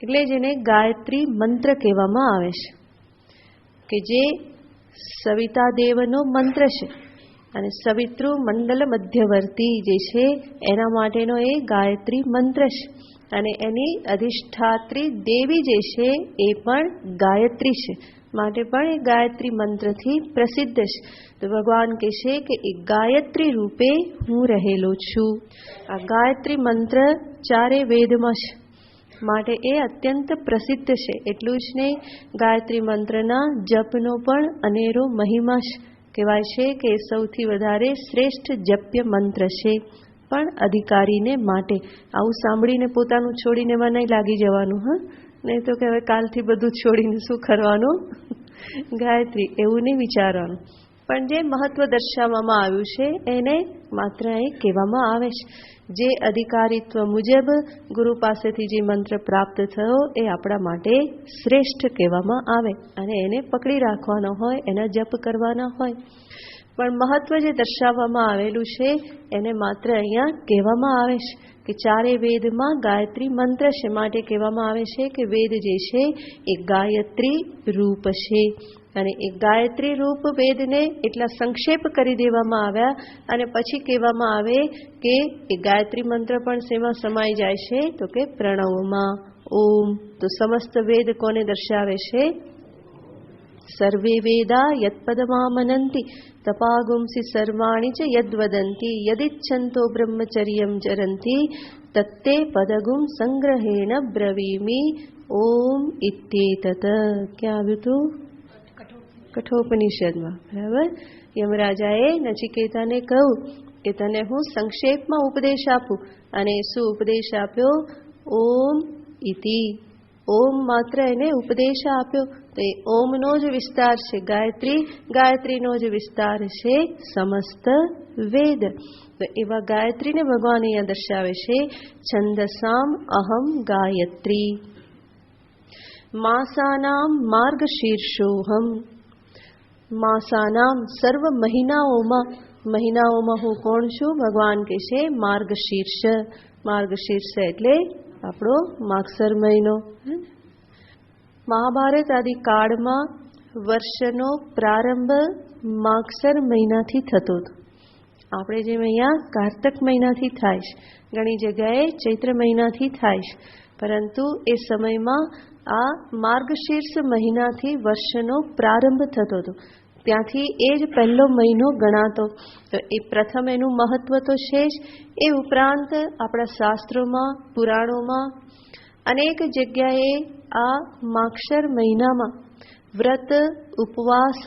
Speaker 1: એટલે જેને ગાયત્રી મંત્ર કહેવામાં આવે છે કે જે સવિતા દેવનો મંત્ર છે અને સવિતૃ મંડલ મધ્યવર્તી જે છે એના માટેનો એ ગાયત્રી મંત્ર છે અને એની અધિષ્ઠાત્રી દેવી જે છે એ પણ ગાયત્રી છે, માટે પણ એ ગાયત્રી મંત્રથી પ્રસિદ્ધ છે. તો ભગવાન કહે છે કે એ ગાયત્રી રૂપે હું રહેલો છું. આ ગાયત્રી મંત્ર 4 વેદમાં છે, માટે એ અત્યંત પ્રસિદ્ધ છે. એટલું જ નહીં, ગાયત્રી મંત્રના જપનો પણ અનેરો મહિમા છે. કહેવાય છે કે સૌથી વધારે શ્રેષ્ઠ જપ્ય મંત્ર છે પણ અધિકારીને માટે. આવું સાંભળીને પોતાનું છોડીને એમાં નહીં લાગી જવાનું. નહીં તો કે હવે કાલથી બધું છોડીને શું કરવાનું, ગાયત્રી, એવું નહીં વિચારવાનું. પણ જે મહત્વ દર્શાવવામાં આવ્યું છે એને માત્ર એ કહેવામાં આવે છે. જે અધિકારીત્વ મુજબ ગુરુ પાસેથી જે મંત્ર પ્રાપ્ત થયો એ આપણા માટે શ્રેષ્ઠ કહેવામાં આવે અને એને પકડી રાખવાનો હોય, એના જપ કરવાના હોય. પણ મહત્વ જે દર્શાવવામાં આવેલું છે એને માત્ર અહીંયા કહેવામાં આવે છે કે 4 વેદમાં ગાયત્રી મંત્ર છે, માટે કહેવામાં આવે છે કે વેદ જે છે એ ગાયત્રી રૂપ છે અને એ ગાયત્રી રૂપ વેદને એટલા સંક્ષેપ કરી દેવામાં આવ્યા અને પછી કહેવામાં આવે કે એ ગાયત્રી મંત્ર પણ શેમાં સમાઈ જાય છે તો કે પ્રણવમાં, ઓમ. તો સમસ્ત વેદ કોને દર્શાવે છે? સર્વે વેદા યત્પદમામનંતી તપાગુંસી સર્વાણી ચ યદ્વદંતી યદિચ્છન્તો બ્રહ્મચર્યમ ચરંતી તત્તે પદગુમ સંગ્રહેણ બ્રવીમી ઓમ ઇત્યેતત. ક્યાં આવ્યું હતું? કઠોપનિષદમાં. બરાબર. યમરાજાએ નચિકેતાને કહ્યું કે તને હું સંક્ષેપમાં ઉપદેશ આપું, અને શું ઉપદેશ આપ્યો? ઓમ ઇતિ. ઓમ માત્ર એને ઉપદેશ આપ્યો. તો એ ઓમનો જ વિસ્તાર છે ગાયત્રી, ગાયત્રીનો જ વિસ્તાર છે સમસ્ત વેદ. તો એવા ગાયત્રીને ભગવાન અહીંયા દર્શાવે છે. છંદસામ અહમ ગાયત્રી, માસાનામ માર્ગશીર્ષોહમ. માસાનામ સર્વ મહિનાઓમાં, મહિનાઓમાં હું કોણ છું? ભગવાન કહે છે માર્ગશીર્ષ. માર્ગશીર્ષ એટલે આપણો માગસર મહિનો. મહાભારત આદિ કાળમાં વર્ષનો પ્રારંભ માગસર મહિનાથી થતો હતો. આપણે જેમ અહીંયા કારતક મહિનાથી થાય છે, ઘણી જગ્યાએ ચૈત્ર મહિનાથી થાય છે, પરંતુ એ સમયમાં આ માર્ગશીર્ષ મહિનાથી વર્ષનો પ્રારંભ થતો હતો. ત્યાંથી એ જ પહેલો મહિનો ગણાતો. તો એ પ્રથમ એનું મહત્વ તો છે જ. એ ઉપરાંત આપણા શાસ્ત્રોમાં, પુરાણોમાં અનેક જગ્યાએ આ માગશર મહિનામાં વ્રત, ઉપવાસ,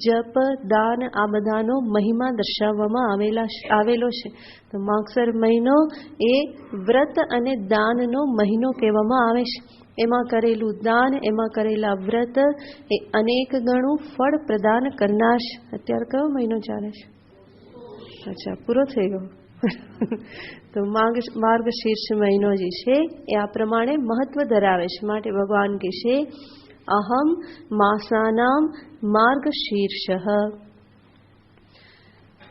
Speaker 1: જપ, દાન આ બધાનો મહિમા દર્શાવવામાં આવેલો છે. તો માગસર મહિનો એ વ્રત અને દાનનો મહિનો કહેવામાં આવે છે. એમાં કરેલું દાન, એમાં કરેલા વ્રત એ અનેક ગણું ફળ પ્રદાન કરનાર છે. અત્યારે કયો મહિનો ચાલે છે? અચ્છા, પૂરો થઈ ગયો. તો માર્ગશીર્ષ મહિનો જે છે એ આ પ્રમાણે મહત્વ ધરાવે છે. માટે ભગવાન કહે છે અહમ માસાનામ માર્ગશીર્ષ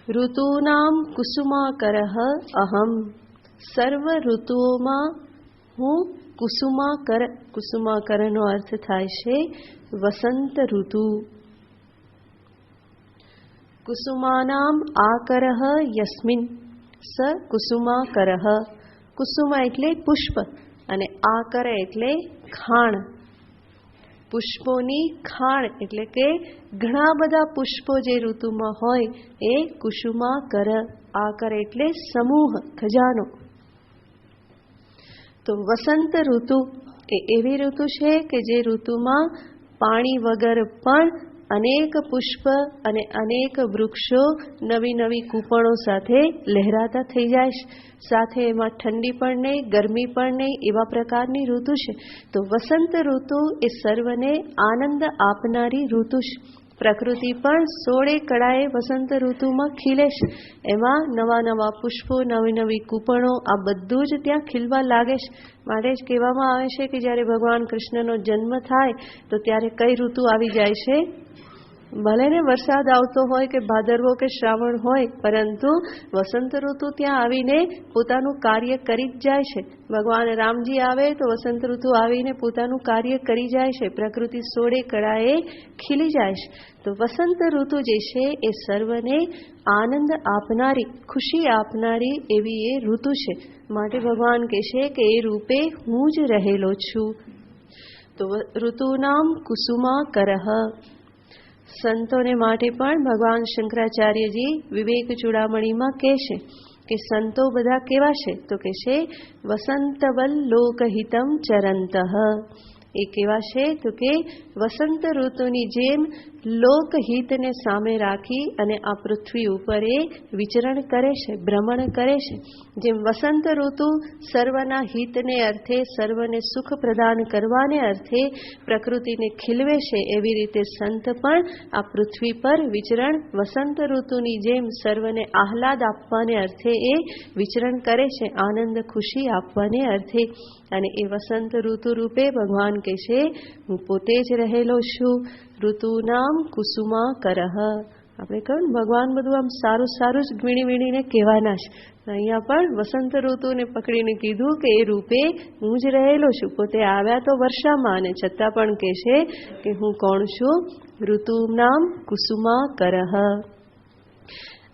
Speaker 1: ઋતુનામ કુસુમાકરઃ અહમ. સર્વ ઋતુઓમાં હું કુસુમાકરનો અર્થ થાય છે વસંત ઋતુ. કુસુમાનામ આકરઃ યસ્મિન સ કુસુમાકરઃ. કુસુમા એટલે પુષ્પ અને આકર એટલે ખાણ. પુષ્પોની ખાણ એટલે કે ઘણા બધા પુષ્પો જે ઋતુમાં હોય એ કુસુમાકર. આકર એટલે સમૂહ, ખજાનો. તો વસંત ઋતુ એ એવી ઋતુ છે કે જે ઋતુમાં પાણી વગર પણ અનેક પુષ્પ અને અનેક વૃક્ષો નવી નવી કૂપણો સાથે લહેરાતા થઈ જાય છે. સાથે એમાં ઠંડી પણ નહીં, ગરમી પણ નહીં, એવા પ્રકારની ઋતુ છે. તો વસંત ઋતુ એ સર્વને આનંદ આપનારી ઋતુ છે. પ્રકૃતિ પણ 16 કળાએ વસંત ઋતુમાં ખીલે છે. એમાં નવા નવા પુષ્પો, નવી નવી કૂપણો આ બધું જ ત્યાં ખીલવા લાગે છે. માટે જ કહેવામાં આવે છે કે જ્યારે ભગવાન કૃષ્ણનો જન્મ થાય તો ત્યારે કઈ ઋતુ આવી જાય છે? ભલે ને વરસાદ આવતો હોય કે ભાદરવો કે શ્રાવણ હોય, પરંતુ વસંત ઋતુ ત્યાં આવીને પોતાનું કાર્ય કરી જ જાય છે. ભગવાન રામજી આવે તો વસંત ઋતુ આવીને પોતાનું કાર્ય કરી જાય છે. પ્રકૃતિ 16 કળાએ ખીલી જાય છે. તો વસંત ઋતુ જે છે એ સર્વને આનંદ આપનારી, ખુશી આપનારી એવી એ ઋતુ છે. માટે ભગવાન કહે છે કે એ રૂપે હું જ રહેલો છું. તો ઋતુનામ કુસુમાકરઃ. સંતોને માટે પણ ભગવાન શંકરાચાર્યજી વિવેક ચૂડામણીમાં કહે છે કે સંતો બધા કેવા છે? તો કહે છે વસંતવલ લોકહિતમ ચરંતઃ. એ કેવા છે? તો કે વસંત ઋતુની જેમ લોકહિતને સામે રાખી અને આ પૃથ્વી ઉપર એ વિચરણ કરે છે, ભ્રમણ કરે છે. જેમ વસંત ઋતુ સર્વના હિતને અર્થે, સર્વને સુખ પ્રદાન કરવાને અર્થે પ્રકૃતિને ખીલવે છે, એવી રીતે સંત પણ આ પૃથ્વી પર વિચરણ વસંત ઋતુની જેમ સર્વને આહલાદ આપવાને અર્થે એ વિચરણ કરે છે, આનંદ ખુશી આપવાને અર્થે. અને એ વસંત ઋતુ રૂપે ભગવાન કહે છે હું પોતે જ રહેલો છું. ઋતુનામ કુસુમાકરઃ. આપણે કહ્યું ભગવાન બધું આમ સારું સારું જ વીણી વીણીને કહેવાના છે. અહીંયા પણ વસંત ઋતુને પકડીને કીધું કે એ રૂપે હું જ રહેલો છું. પોતે આવ્યા તો વર્ષામાં અને છતાં પણ કહે છે કે હું કોણ છું? ઋતુનામ કુસુમાકરઃ.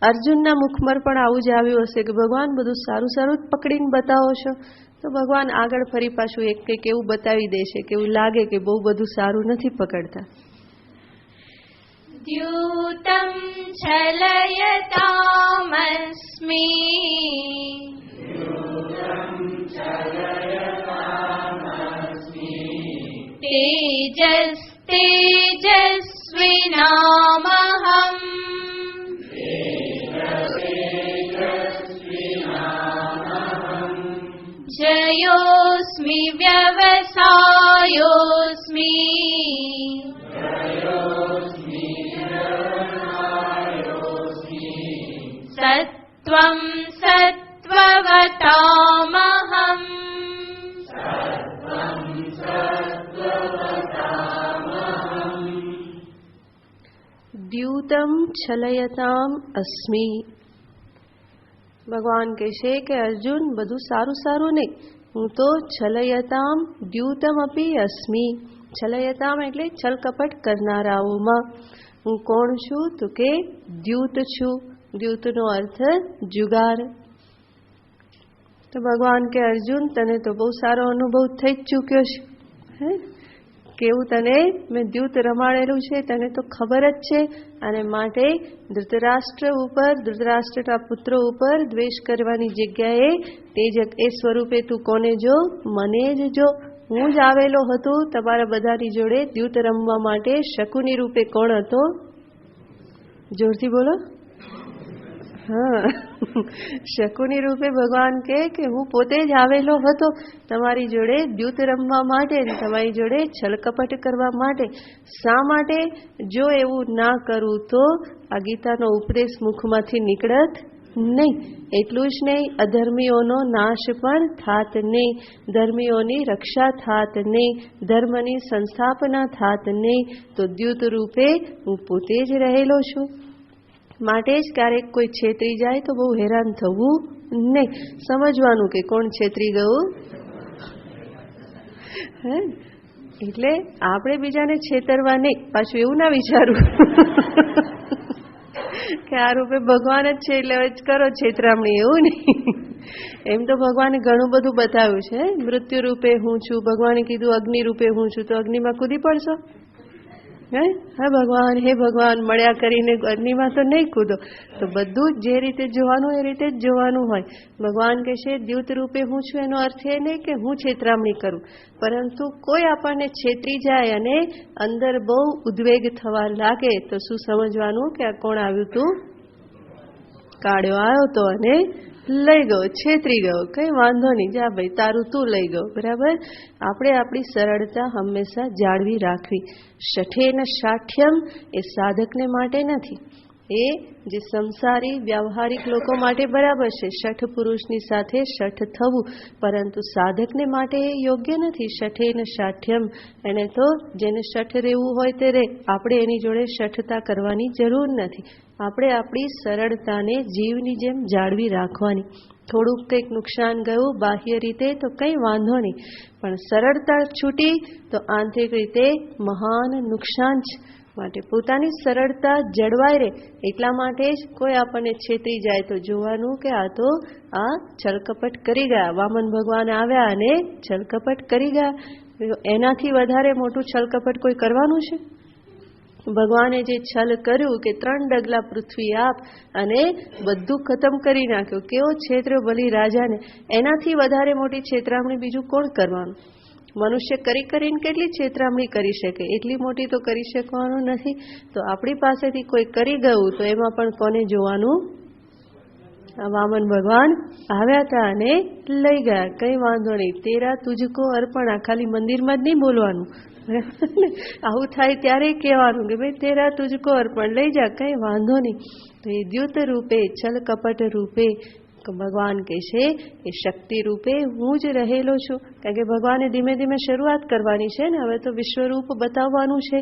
Speaker 1: અર્જુનના મુખમાં પણ આવું જ આવ્યું હશે કે ભગવાન બધું સારું સારું જ પકડીને બતાવો છો. તો ભગવાન આગળ ફરી પાછું એક કંઈક એવું બતાવી દે છે કે એવું લાગે કે બહુ બધું સારું નથી પકડતા.
Speaker 2: દ્યુતમ છલયતામસ્મિ તેજસ તેજસ્વિનામહં જયોસ્મિ વ્યવસાયોસ્મિ સત્વં સત્વવતામહં
Speaker 1: દ્યુતમ છલયતામ અસ્મિ. ભગવાન કહે છે કે અર્જુન બધું સારું સારું નહીં, હું તો છલયતામ દ્યુતમ અપી અસ્મિ. છલયતામ એટલે છલ કપટ કરનારાઓમાં હું કોણ છું? તો કે દ્યુત છું. દ્યુતનો અર્થ જુગાર. તો ભગવાન કે અર્જુન તને તો બહુ સારો અનુભવ થઈ જ ચૂક્યો છે. હે કેવું તને મેં દ્યુત રમાડેલું છે તને તો ખબર જ છે. અને માટે ધૃતરાષ્ટ્રના પુત્રો ઉપર દ્વેષ કરવાની જગ્યાએ એ સ્વરૂપે તું કોને જો? મને જ જો. હું જ આવેલો હતો તમારા બધાની જોડે દ્યુત રમવા માટે. શકુની રૂપે કોણ હતો? જોરથી બોલો. હા, શકુની રૂપે ભગવાન કે હું પોતે જ આવેલો હતો તમારી જોડે દ્યુત રમવા માટે, તમારી જોડે છલકપટ કરવા માટે. શા માટે? જો એવું ના કરું તો આ ગીતાનો ઉપદેશ મુખમાંથી નીકળત નહીં. એટલું જ નહીં, અધર્મીઓનો નાશ પણ થાત નહીં, ધર્મીઓની રક્ષા થાત નહીં, ધર્મની સંસ્થાપના થાત નહીં. તો દ્યુત રૂપે હું પોતે જ રહેલો છું. માટે જ ક્યારેક કોઈ છેતરી જાય તો બહુ હેરાન થવું નહીં, સમજવાનું કે કોણ છેતરી ગયું. હે, એટલે આપણે બીજાને છેતરવા નહીં. પાછું એવું ના વિચારવું કે આ રૂપે ભગવાન જ છે એટલે જ કરો છેતરામણી, એવું નહીં. એમ તો ભગવાને ઘણું બધું બતાવ્યું છે. મૃત્યુ રૂપે હું છું, ભગવાને કીધું અગ્નિ રૂપે હું છું, તો અગ્નિમાં કૂદી પડશો? હે ભગવાન મળ્યા કરીને અગ્નિમાં તો નહીં કૂદો. તો બધું જે રીતે જોવાનું એ રીતે જ જોવાનું હોય. ભગવાન કહે છે દ્યુત રૂપે હું છું, એનો અર્થ એ નહીં કે હું છેતરામણી કરું, પરંતુ કોઈ આપણને છેતરી જાય અને અંદર બહુ ઉદ્વેગ થવા લાગે તો શું સમજવાનું કે આ કોણ આવ્યું તું? કાળ્યો આવ્યો તો અને લઈ ગયો, છેતરી ગયો. કઈ વાંધો નહીં, જા ભાઈ તારું તું લઈ ગયો. બરાબર. આપણે આપણી સરળતા હંમેશા જાળવી રાખવી. શઠેન શાઠ્યમ એ સાધકને માટે નથી, એ જે સંસારી વ્યવહારિક લોકો માટે બરાબર છે શઠ પુરુષની સાથે શઠ થવું, પરંતુ સાધકને માટે એ યોગ્ય નથી. શઠેન શાઠ્યમ, એને તો જેને શઠ રહેવું હોય તે રે, આપણે એની જોડે શઠતા કરવાની જરૂર નથી. આપણે આપણી સરળતાને જીવની જેમ જાળવી રાખવાની. થોડુંક કંઈક નુકસાન ગયું બાહ્ય રીતે તો કંઈ વાંધો નહીં, પણ સરળતા છૂટી તો આંતરિક રીતે મહાન નુકસાન છે. માટે પોતાની સરળતા જળવાઈ રહે એટલા માટે જ કોઈ આપણને છેતરી જાય તો જોવાનું કે આ તો આ છલકપટ કરી ગયા. વામન ભગવાન આવ્યા અને છલકપટ કરી ગયા. એનાથી વધારે મોટું છલકપટ કોઈ કરવાનું છે? ભગવાને જે છલ કર્યું કે 3 ડગલા પૃથ્વી આપ અને બધું ખતમ કરી નાખ્યું, કેવો છેતર્યો બલી રાજાને. એનાથી વધારે મોટી છેતરામણી બીજું કોણ કરવાનું? મનુષ્ય કરીને કેટલી છેતરામણી કરી શકે, એટલી મોટી તો કરી શકવાનું નથી. તો આપણી પાસેથી કોઈ કરી ગયું તો એમાં પણ કોને જોવાનું? વામન ભગવાન આવ્યા હતા અને લઈ ગયા, કઈ વાંધો નહીં. તેરા તુજકો અર્પણ, ખાલી મંદિરમાં જ નહીં બોલવાનું. આવું થાય ત્યારે કહેવાનું કે ભાઈ તેરા તુજકો અર્પણ, લઈ જા, કઈ વાંધો નહીં. તો એ દ્યુત રૂપે છલ કપટ રૂપે ભગવાન કહે છે એ શક્તિ રૂપે હું જ રહેલો છું. કારણ કે ભગવાને ધીમે ધીમે શરૂઆત કરવાની છે ને, હવે તો વિશ્વરૂપ બતાવવાનું છે.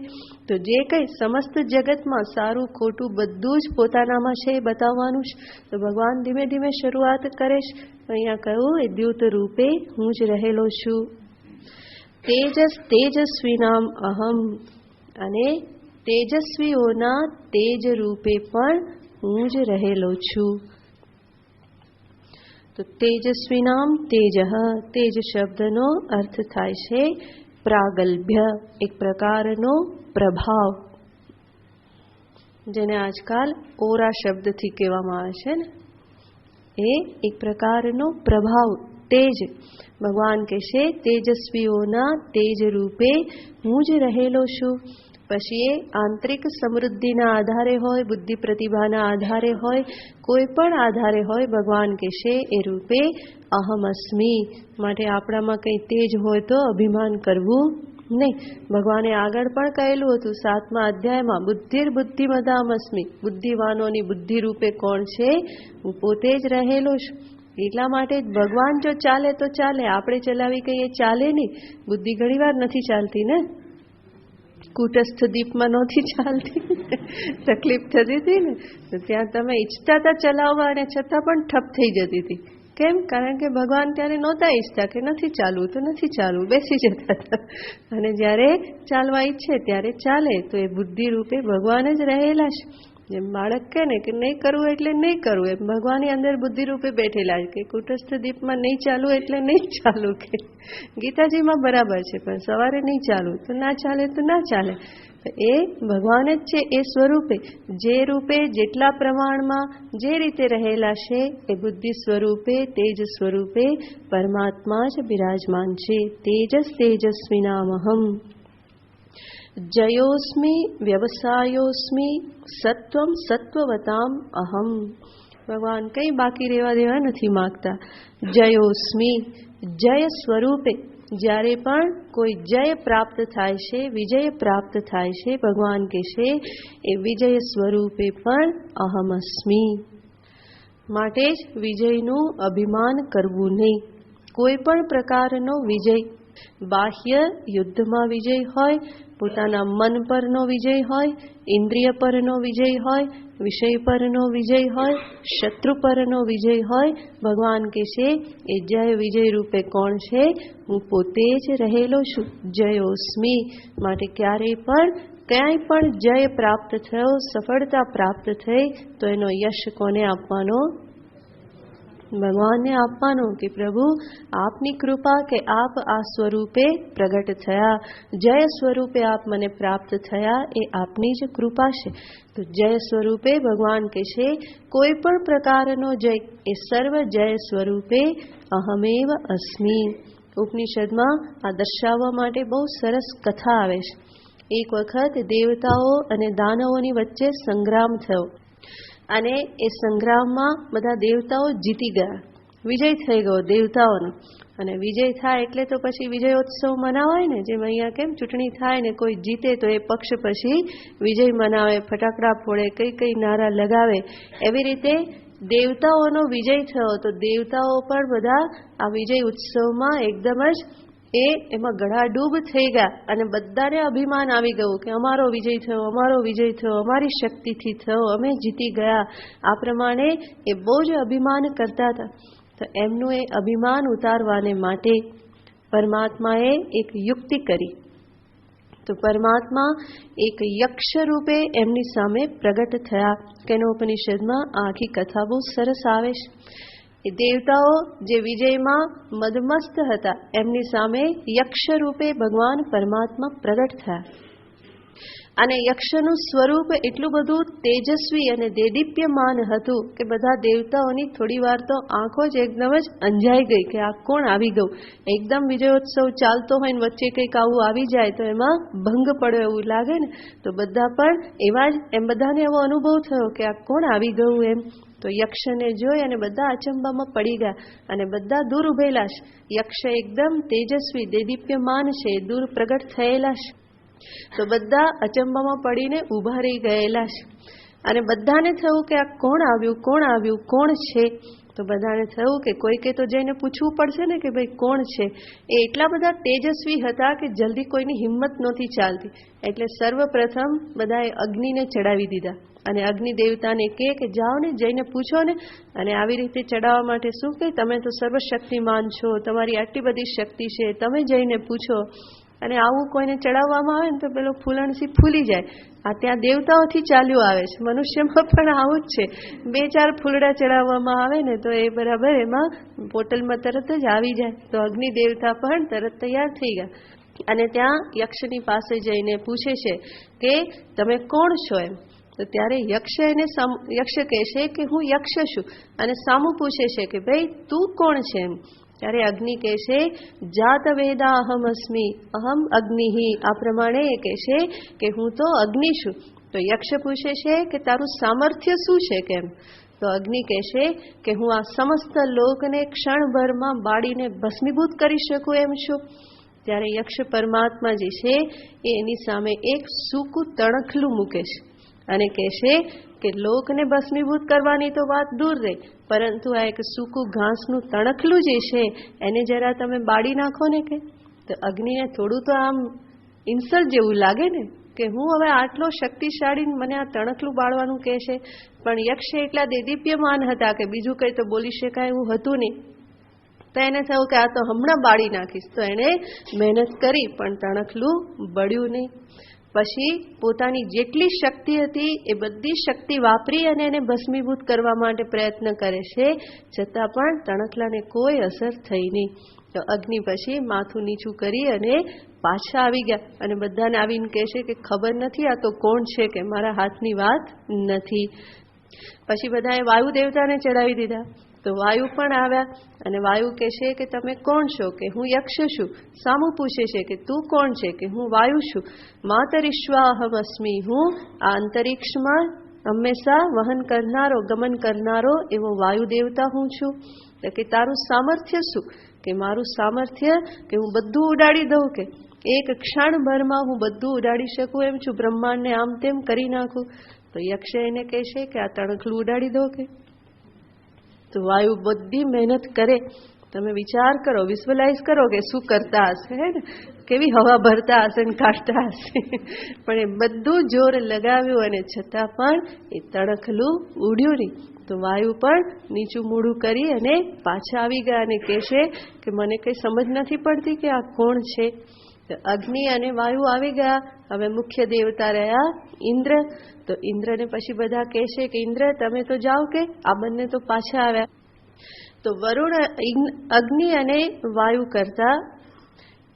Speaker 1: તો જે કંઈ સમસ્ત જગતમાં સારું ખોટું બધું જ પોતાનામાં છે એ બતાવવાનું છે. તો ભગવાન ધીમે ધીમે શરૂઆત કરે છે. અહીંયા કહ્યું એ દ્યુત રૂપે હું જ રહેલો છું. તેજસ્વી નામ અહમ, અને તેજસ્વીઓના તેજ રૂપે પણ હું જ રહેલો છું. તો તેજસ્વી નામ તેજ, તેજ શબ્દનો અર્થ થાય છે પ્રાગલ્ભ્ય, એક પ્રકારનો પ્રભાવ, જેને આજકાલ ઓરા શબ્દથી કહેવામાં આવે છે ને, એ એક પ્રકારનો પ્રભાવ, તેજ. ભગવાન કહેશે તેજસ્વીઓના તેજ રૂપે હું જ રહેલો છું. પછી એ આંતરિક સમૃદ્ધિના આધારે હોય, બુદ્ધિ પ્રતિભાના આધારે હોય, કોઈ પણ આધારે હોય, ભગવાન કહેશે એ રૂપે અહમ અસ્મી. માટે આપણામાં કંઈ તેજ હોય તો અભિમાન કરવું નહીં. ભગવાને આગળ પણ કહેલું હતું 7મા અધ્યાયમાં, બુદ્ધિર્બુદ્ધિમતામસ્મિ, બુદ્ધિવાનોની બુદ્ધિ રૂપે કોણ છે? હું પોતે જ રહેલો છું. એટલા માટે જ ભગવાન જો ચાલે તો ચાલે, આપણે ચલાવી કહીએ ચાલે નહીં. બુદ્ધિ ઘણીવાર નથી ચાલતી ને, કુટસ્થ દીપમાં નહોતી ચાલતી, તકલીફ થતી હતી ને, તો ત્યાં તમે ઈચ્છતા હતા ચલાવવા અને છતાં પણ ઠપ થઈ જતી હતી. કેમ? કારણ કે ભગવાન ત્યારે નહોતા ઈચ્છતા કે નથી ચાલવું તો નથી ચાલવું, બેસી જતા હતા. અને જ્યારે ચાલવા ઈચ્છે ત્યારે ચાલે. તો એ બુદ્ધિ રૂપે ભગવાન જ રહેલા છે. જેમ બાળક કહે ને કે નહીં કરવું એટલે નહીં કરવું, એમ ભગવાનની અંદર બુદ્ધિ રૂપે બેઠેલા છે કે કુટસ્થ દીપમાં નહીં ચાલવું એટલે નહીં ચાલવું. કે ગીતાજીમાં બરાબર છે, પણ સવારે નહીં ચાલવું તો ના ચાલે તો ના ચાલે. એ ભગવાન જ છે, એ સ્વરૂપે જે રૂપે જેટલા પ્રમાણમાં જે રીતે રહેલા છે એ બુદ્ધિ સ્વરૂપે તેજ સ્વરૂપે પરમાત્મા જ બિરાજમાન છે. તેજસ તેજસ્વીનામહમ જયોસ્મી વ્યવસાયોસ્મી સત્વમ સત્વવતામ અહમ. ભગવાન કંઈ બાકી રહેવા દેવા નથી માગતા. જયોસ્મી જય સ્વરૂપે જ્યારે પણ કોઈ જય પ્રાપ્ત થાય છે, વિજય પ્રાપ્ત થાય છે, ભગવાન કહે છે એ વિજય સ્વરૂપે પણ અહમસ્મી. માટે જ વિજયનું અભિમાન કરવું નહીં. કોઈ પણ પ્રકારનો વિજય, બાહ્ય યુદ્ધમાં વિજય હોય, પોતાના મન પરનો વિજય હોય, ઇન્દ્રિય પરનો વિજય હોય, વિષય પરનો વિજય હોય, શત્રુ પરનો વિજય હોય, ભગવાન કહે છે એ જય વિજય રૂપે કોણ છે? હું પોતે જ રહેલો છું, જયોસ્મી. માટે ક્યારેય પણ ક્યાંય પણ જય પ્રાપ્ત થયો, સફળતા પ્રાપ્ત થઈ તો એનો યશ કોને આપવાનો? ભગવાનને આપવાનો. કે પ્રભુ આપની કૃપા કે આપ આ સ્વરૂપે પ્રગટ થયા, જય સ્વરૂપે આપ મને પ્રાપ્ત થયા, એ આપની જ કૃપા છે. તો જય સ્વરૂપે ભગવાન કહે છે કોઈ પણ પ્રકારનો જય એ સર્વ જય સ્વરૂપે અહમેવ અસ્મિ. ઉપનિષદમાં આ દર્શાવવા માટે બહુ સરસ કથા આવે છે. એક વખત દેવતાઓ અને દાનવોની વચ્ચે સંગ્રામ થયો અને એ સંગ્રામમાં બધા દેવતાઓ જીતી ગયા, વિજય થઈ ગયો દેવતાઓનો. અને વિજય થાય એટલે તો પછી વિજયોત્સવ મનાવાય ને, જેમ અહીંયા કેમ ચૂંટણી થાય ને કોઈ જીતે તો એ પક્ષ પછી વિજય મનાવે, ફટાકડા ફોડે, કઈ કઈ નારા લગાવે. એવી રીતે દેવતાઓનો વિજય થયો તો દેવતાઓ પણ બધા આ વિજય ઉત્સવમાં એકદમ જ એમાં ગળાડૂબ થઈ ગયા અને બધાને અભિમાન આવી ગયું કે અમારો વિજય થયો, અમારો વિજય થયો, અમારી શક્તિથી થયો, અમે જીતી ગયા. આ પ્રમાણે એ બહુ જ અભિમાન કરતા હતા. તો એમનું એ અભિમાન ઉતારવાને માટે પરમાત્માએ એક યુક્તિ કરી. તો પરમાત્મા એક યક્ષ રૂપે એમની સામે પ્રગટ થયા. કેનોપનિષદમાં આખી કથા બહુ સરસ આવે છે. એ દેવતાઓ જે વિજયમાં મદમસ્ત હતા એમની સામે યક્ષ રૂપે ભગવાન પરમાત્મા પ્રગટ થયા. અને યક્ષનું સ્વરૂપ એટલું બધું તેજસ્વી અને દેદીપ્યમાન હતું કે બધા દેવતાઓની થોડી વાર તો આંખો જ એકદમ જ અંજાઈ ગઈ કે આ કોણ આવી ગયું. એકદમ વિજયોત્સવ ચાલતો હોય ને વચ્ચે કંઈક આવું આવી જાય તો એમાં ભંગ પડ્યો એવું લાગે ને. તો બધા પણ એવા જ એમ બધાને એવો અનુભવ થયો કે આ કોણ આવી ગયું એમ. તો યક્ષને જોઈ અને બધા અચંબામાં પડી ગયા અને બધા દૂર ઉભેલા છે. યક્ષ એકદમ તેજસ્વી દેદીપ્યમાન છે, દૂર પ્રગટ થયેલા છે. તો બધા અચંબામાં પડીને ઊભા રહી ગયેલા છે અને બધાને થયું કે આ કોણ આવ્યું, કોણ આવ્યું, કોણ છે? તો બધાને થયું કે કોઈકે તો જઈને પૂછવું પડશે ને કે ભાઈ કોણ છે. એ એટલા બધા તેજસ્વી હતા કે જલ્દી કોઈની હિંમત નહોતી ચાલતી. એટલે સર્વપ્રથમ બધાએ અગ્નિને ચડાવી દીધા અને અગ્નિ દેવતાને કહે કે જાઓ ને જઈને પૂછો ને. અને આવી રીતે ચડાવવા માટે શું કહે, તમે તો સર્વશક્તિમાન છો, તમારી આટલી બધી શક્તિ છે, તમે જઈને પૂછો. અને આવું કોઈને ચડાવવામાં આવે ને તો પેલો ફૂલણસી ફૂલી જાય. આ ત્યાં દેવતાઓથી ચાલ્યું આવે છે, મનુષ્યમાં પણ આવું જ છે. 2-4 ફૂલડા ચડાવવામાં આવે ને તો એ બરાબર એમાં પોટલમાં તરત જ આવી જાય. તો અગ્નિ દેવતા પણ તરત તૈયાર થઈ ગયા અને ત્યાં યક્ષની પાસે જઈને પૂછે છે કે તમે કોણ છો એમ. તો ત્યારે યક્ષ કહે છે કે હું યક્ષ છું અને સામું પૂછે છે કે ભાઈ તું કોણ છે એમ. ત્યારે અગ્નિ કહે છે જાત વેદા અહમ અસ્મિ અહમ અગ્નિ. આ પ્રમાણે એ કહે છે કે હું તો અગ્નિ છું. તો યક્ષ પૂછે છે કે તારું સામર્થ્ય શું છે કેમ. તો અગ્નિ કહે છે કે હું આ સમસ્ત લોકને ક્ષણભરમાં બાળીને ભસ્મીભૂત કરી શકું એમ છું. ત્યારે યક્ષ પરમાત્મા જે છે એની સામે એક સૂકું તણખલું મૂકે છે અને કહે છે કે લોકને ભસ્મીભૂત કરવાની તો વાત દૂર રહે, પરંતુ આ એક સૂકું ઘાસનું તણખલું જે છે એને જરા તમે બાળી નાખો ને. કે તો અગ્નિને થોડું તો આમ ઇન્સલ્ટ જેવું લાગે ને કે હું હવે આટલો શક્તિશાળી મને આ તણખલું બાળવાનું કહે છે. પણ યક્ષ એટલા દેદીપ્યમાન હતા કે બીજું કંઈ તો બોલી શકાય એવું હતું નહીં. તો એને થયું કે આ તો હમણાં બાળી નાખીશ. તો એણે મહેનત કરી પણ તણખલું બળ્યું નહીં. પછી પોતાની જેટલી શક્તિ હતી એ બધી શક્તિ વાપરી અને એને ભસ્મીભૂત કરવા માટે પ્રયત્ન કરે છે, છતાં પણ તણખલાને કોઈ અસર થઈ નહીં. તો અગ્નિ પછી માથું નીચું કરી અને પાછા આવી ગયા અને બધાને આવીને કહે છે કે ખબર નથી આ તો કોણ છે, કે મારા હાથની વાત નથી. પછી બધાએ વાયુ દેવતાને ચડાવી દીધા. તો વાયુ પણ આવ્યા અને વાયુ કહે છે કે તમે કોણ છો? કે હું યક્ષ છું. સામું પૂછે છે કે તું કોણ છે? કે હું વાયુ છું. માતરિશ્વાહમ અસ્મી, હું આ અંતરિક્ષમાં હંમેશા વહન કરનારો, ગમન કરનારો એવો વાયુ દેવતા હું છું. કે તારું સામર્થ્ય શું? કે મારું સામર્થ્ય કે હું બધું ઉડાડી દઉં, કે એક ક્ષણભરમાં હું બધું ઉડાડી શકું એમ છું, બ્રહ્માંડને આમ તેમ કરી નાખું. તો યક્ષ એને કહે છે કે આ તણખલું ઉડાડી દો. કે તો વાયુ બધી મહેનત કરે. તમે વિચાર કરો, વિઝ્યુઅલાઇઝ કરો કે શું કરતા હશે, હે ને, કેવી હવા ભરતા હશે ને કાઢતા હશે. પણ એ બધું જોર લગાવ્યું અને છતાં પણ એ તણખલું ઉડ્યું નહીં. તો વાયુ પણ નીચું મૂડું કરી અને પાછા આવી ગયા અને કહે છે કે મને કંઈ સમજ નથી પડતી કે આ કોણ છે. તો અગ્નિ અને વાયુ આવી ગયા. હવે મુખ્ય દેવતા રહ્યા ઇન્દ્ર. તો ઇન્દ્રને પછી બધા કહે છે કે ઇન્દ્ર તમે તો જાઓ, કે આ બંને તો પાછા આવ્યા. તો વરુણ, અગ્નિ અને વાયુ કરતા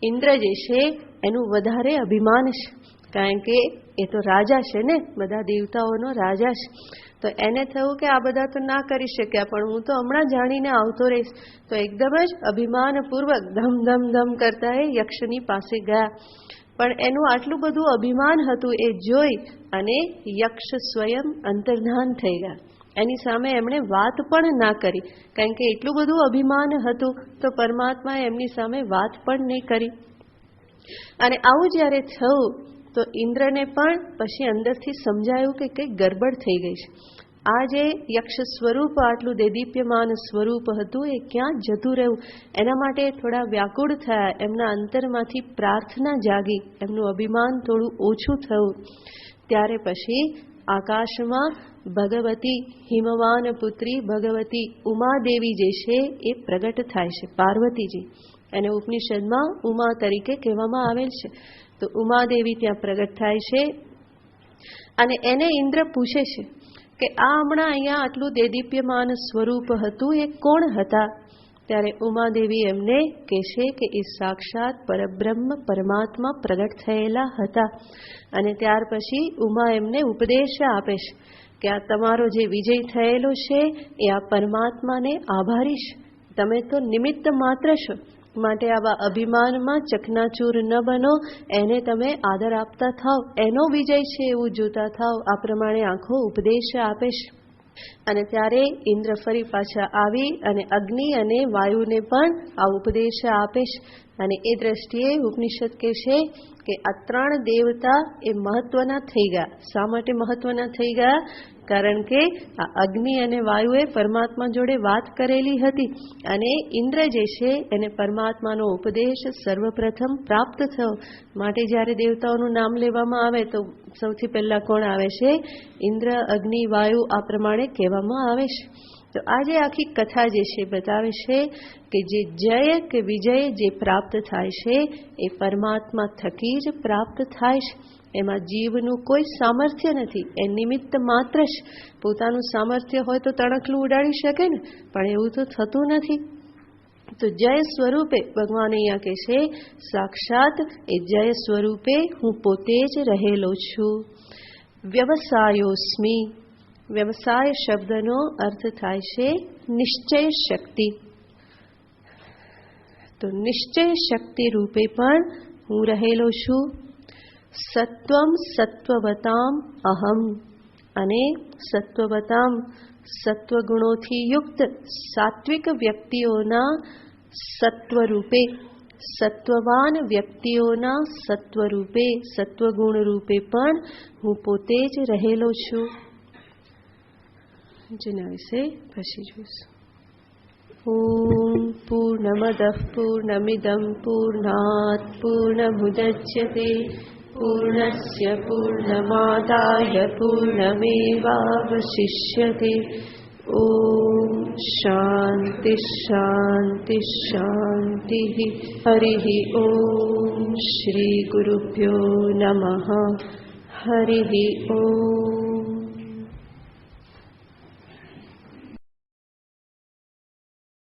Speaker 1: ઇન્દ્ર જે છે એનું વધારે અભિમાન છે, કારણ કે એ તો રાજા છે ને, બધા દેવતાઓનો રાજા છે. તો એને થયું કે આ બધા તો ના કરી શક્યા, પણ હું તો હમણાં જાણીને આવતો રહીશ. તો એકદમ જ અભિમાનપૂર્વક ધમ ધમ ધમ કરતા એ યક્ષની પાસે ગયા. પણ એનું આટલું બધું અભિમાન હતું એ જોઈ અને યક્ષ સ્વયં અંતર્ધાન થઈ ગયા. એની સામે એમણે વાત પણ ના કરી, કારણ કે એટલું બધું અભિમાન હતું. તો પરમાત્માએ એમની સામે વાત પણ નહીં કરી. અને આવું જ્યારે થયું તો ઇન્દ્રને પણ પછી અંદરથી સમજાયું કે કંઈક ગડબડ થઈ ગઈ છે. આ જે યક્ષ સ્વરૂપ, આટલું દેદીપ્યમાન સ્વરૂપ હતું, એ ક્યાં જતું રહ્યું? એના માટે થોડા વ્યાકુળ થયા. એમના અંતરમાંથી પ્રાર્થના જાગી, એમનું અભિમાન થોડું ઓછું થયું. ત્યારે પછી આકાશમાં ભગવતી, હિમવાન પુત્રી ભગવતી ઉમાદેવી જે છે એ પ્રગટ થાય છે, પાર્વતીજી. એને ઉપનિષદમાં ઉમા તરીકે કહેવામાં આવેલ છે. તો ઉમાદેવી ત્યાં પ્રગટ થાય છે અને એને ઇન્દ્ર પૂછે છે કે આ હમણાં અહીંયા આટલું દેદીપ્યમાન સ્વરૂપ હતું, એ કોણ હતા? ત્યારે ઉમાદેવી એમને કહે છે કે એ સાક્ષાત પરબ્રહ્મ પરમાત્મા પ્રગટ થયેલા હતા. અને ત્યાર પછી ઉમા એમને ઉપદેશ આપે છે કે આ તમારો જે વિજય થયેલો છે એ આ પરમાત્માને આભારી છે. તમે તો નિમિત્ત માત્ર છો, માટે આવા અભિમાનમાં ચકનાચૂર ન બનો, એને તમે આદર આપતા થાવ, એનો વિજય છે એવું જોતા થાવ. આ પ્રમાણે આખો ઉપદેશ આપે છે. અને ત્યારે ઇન્દ્ર ફરી પાછા આવી અને અગ્નિ અને વાયુને પણ આ ઉપદેશ આપે છે. અને એ દ્રષ્ટિએ ઉપનિષદ કહે છે કે આ ત્રણ દેવતા એ મહત્વના થઈ ગયા. શા માટે મહત્વના થઈ ગયા? કારણ કે આ અગ્નિ અને વાયુએ પરમાત્મા જોડે વાત કરેલી હતી અને ઇન્દ્ર જે છે એને પરમાત્માનો ઉપદેશ સર્વપ્રથમ પ્રાપ્ત થયો. માટે જ્યારે દેવતાઓનું નામ લેવામાં આવે તો સૌથી પહેલા કોણ આવે છે? ઇન્દ્ર, અગ્નિ, વાયુ, આ પ્રમાણે કહેવામાં આવે છે. તો આજે આખી કથા જે છે બતાવે છે કે જે જય કે વિજય જે પ્રાપ્ત થાય છે એ પરમાત્મા થકી જ પ્રાપ્ત થાય છે. એમાં જીવનું કોઈ સામર્થ્ય નથી, એ નિમિત્ત માત્ર જ. પોતાનું સામર્થ્ય હોય તો તણખલું ઉડાડી શકે ને, પણ એવું તો થતું નથી. તો જય સ્વરૂપે ભગવાન અહીંયા કહે છે સાક્ષાત એ જય સ્વરૂપે હું પોતે જ રહેલો છું. વ્યવસાયોસ્મી. વ્યવસાય શબ્દનો અર્થ થાય છે નિશ્ચય શક્તિ. તો નિશ્ચય શક્તિ રૂપે પણ હું રહેલો છું. સત્વમ સત્વવતામ અહમ. અને સત્વવતામ, સત્વગુણોથી યુક્ત સાત્વિક વ્યક્તિઓના સત્વરૂપે, સત્વવાન વ્યક્તિઓના સત્વરૂપે, સત્વગુણ રૂપે પણ હું પોતે જ રહેલો છું. જેના વિશે પછી જોઈશું. ઓમ પૂર્ણમદઃ પૂર્ણમિદં પૂર્ણાત પૂર્ણમુદચ્યતે પૂર્ણસ્ય પૂર્ણમાદાય પૂર્ણમેવાવશિષ્યતે. ओम शांति शांति शांति। हरिः ओम। श्री गुरुभ्यो नमः। हरिः ओम।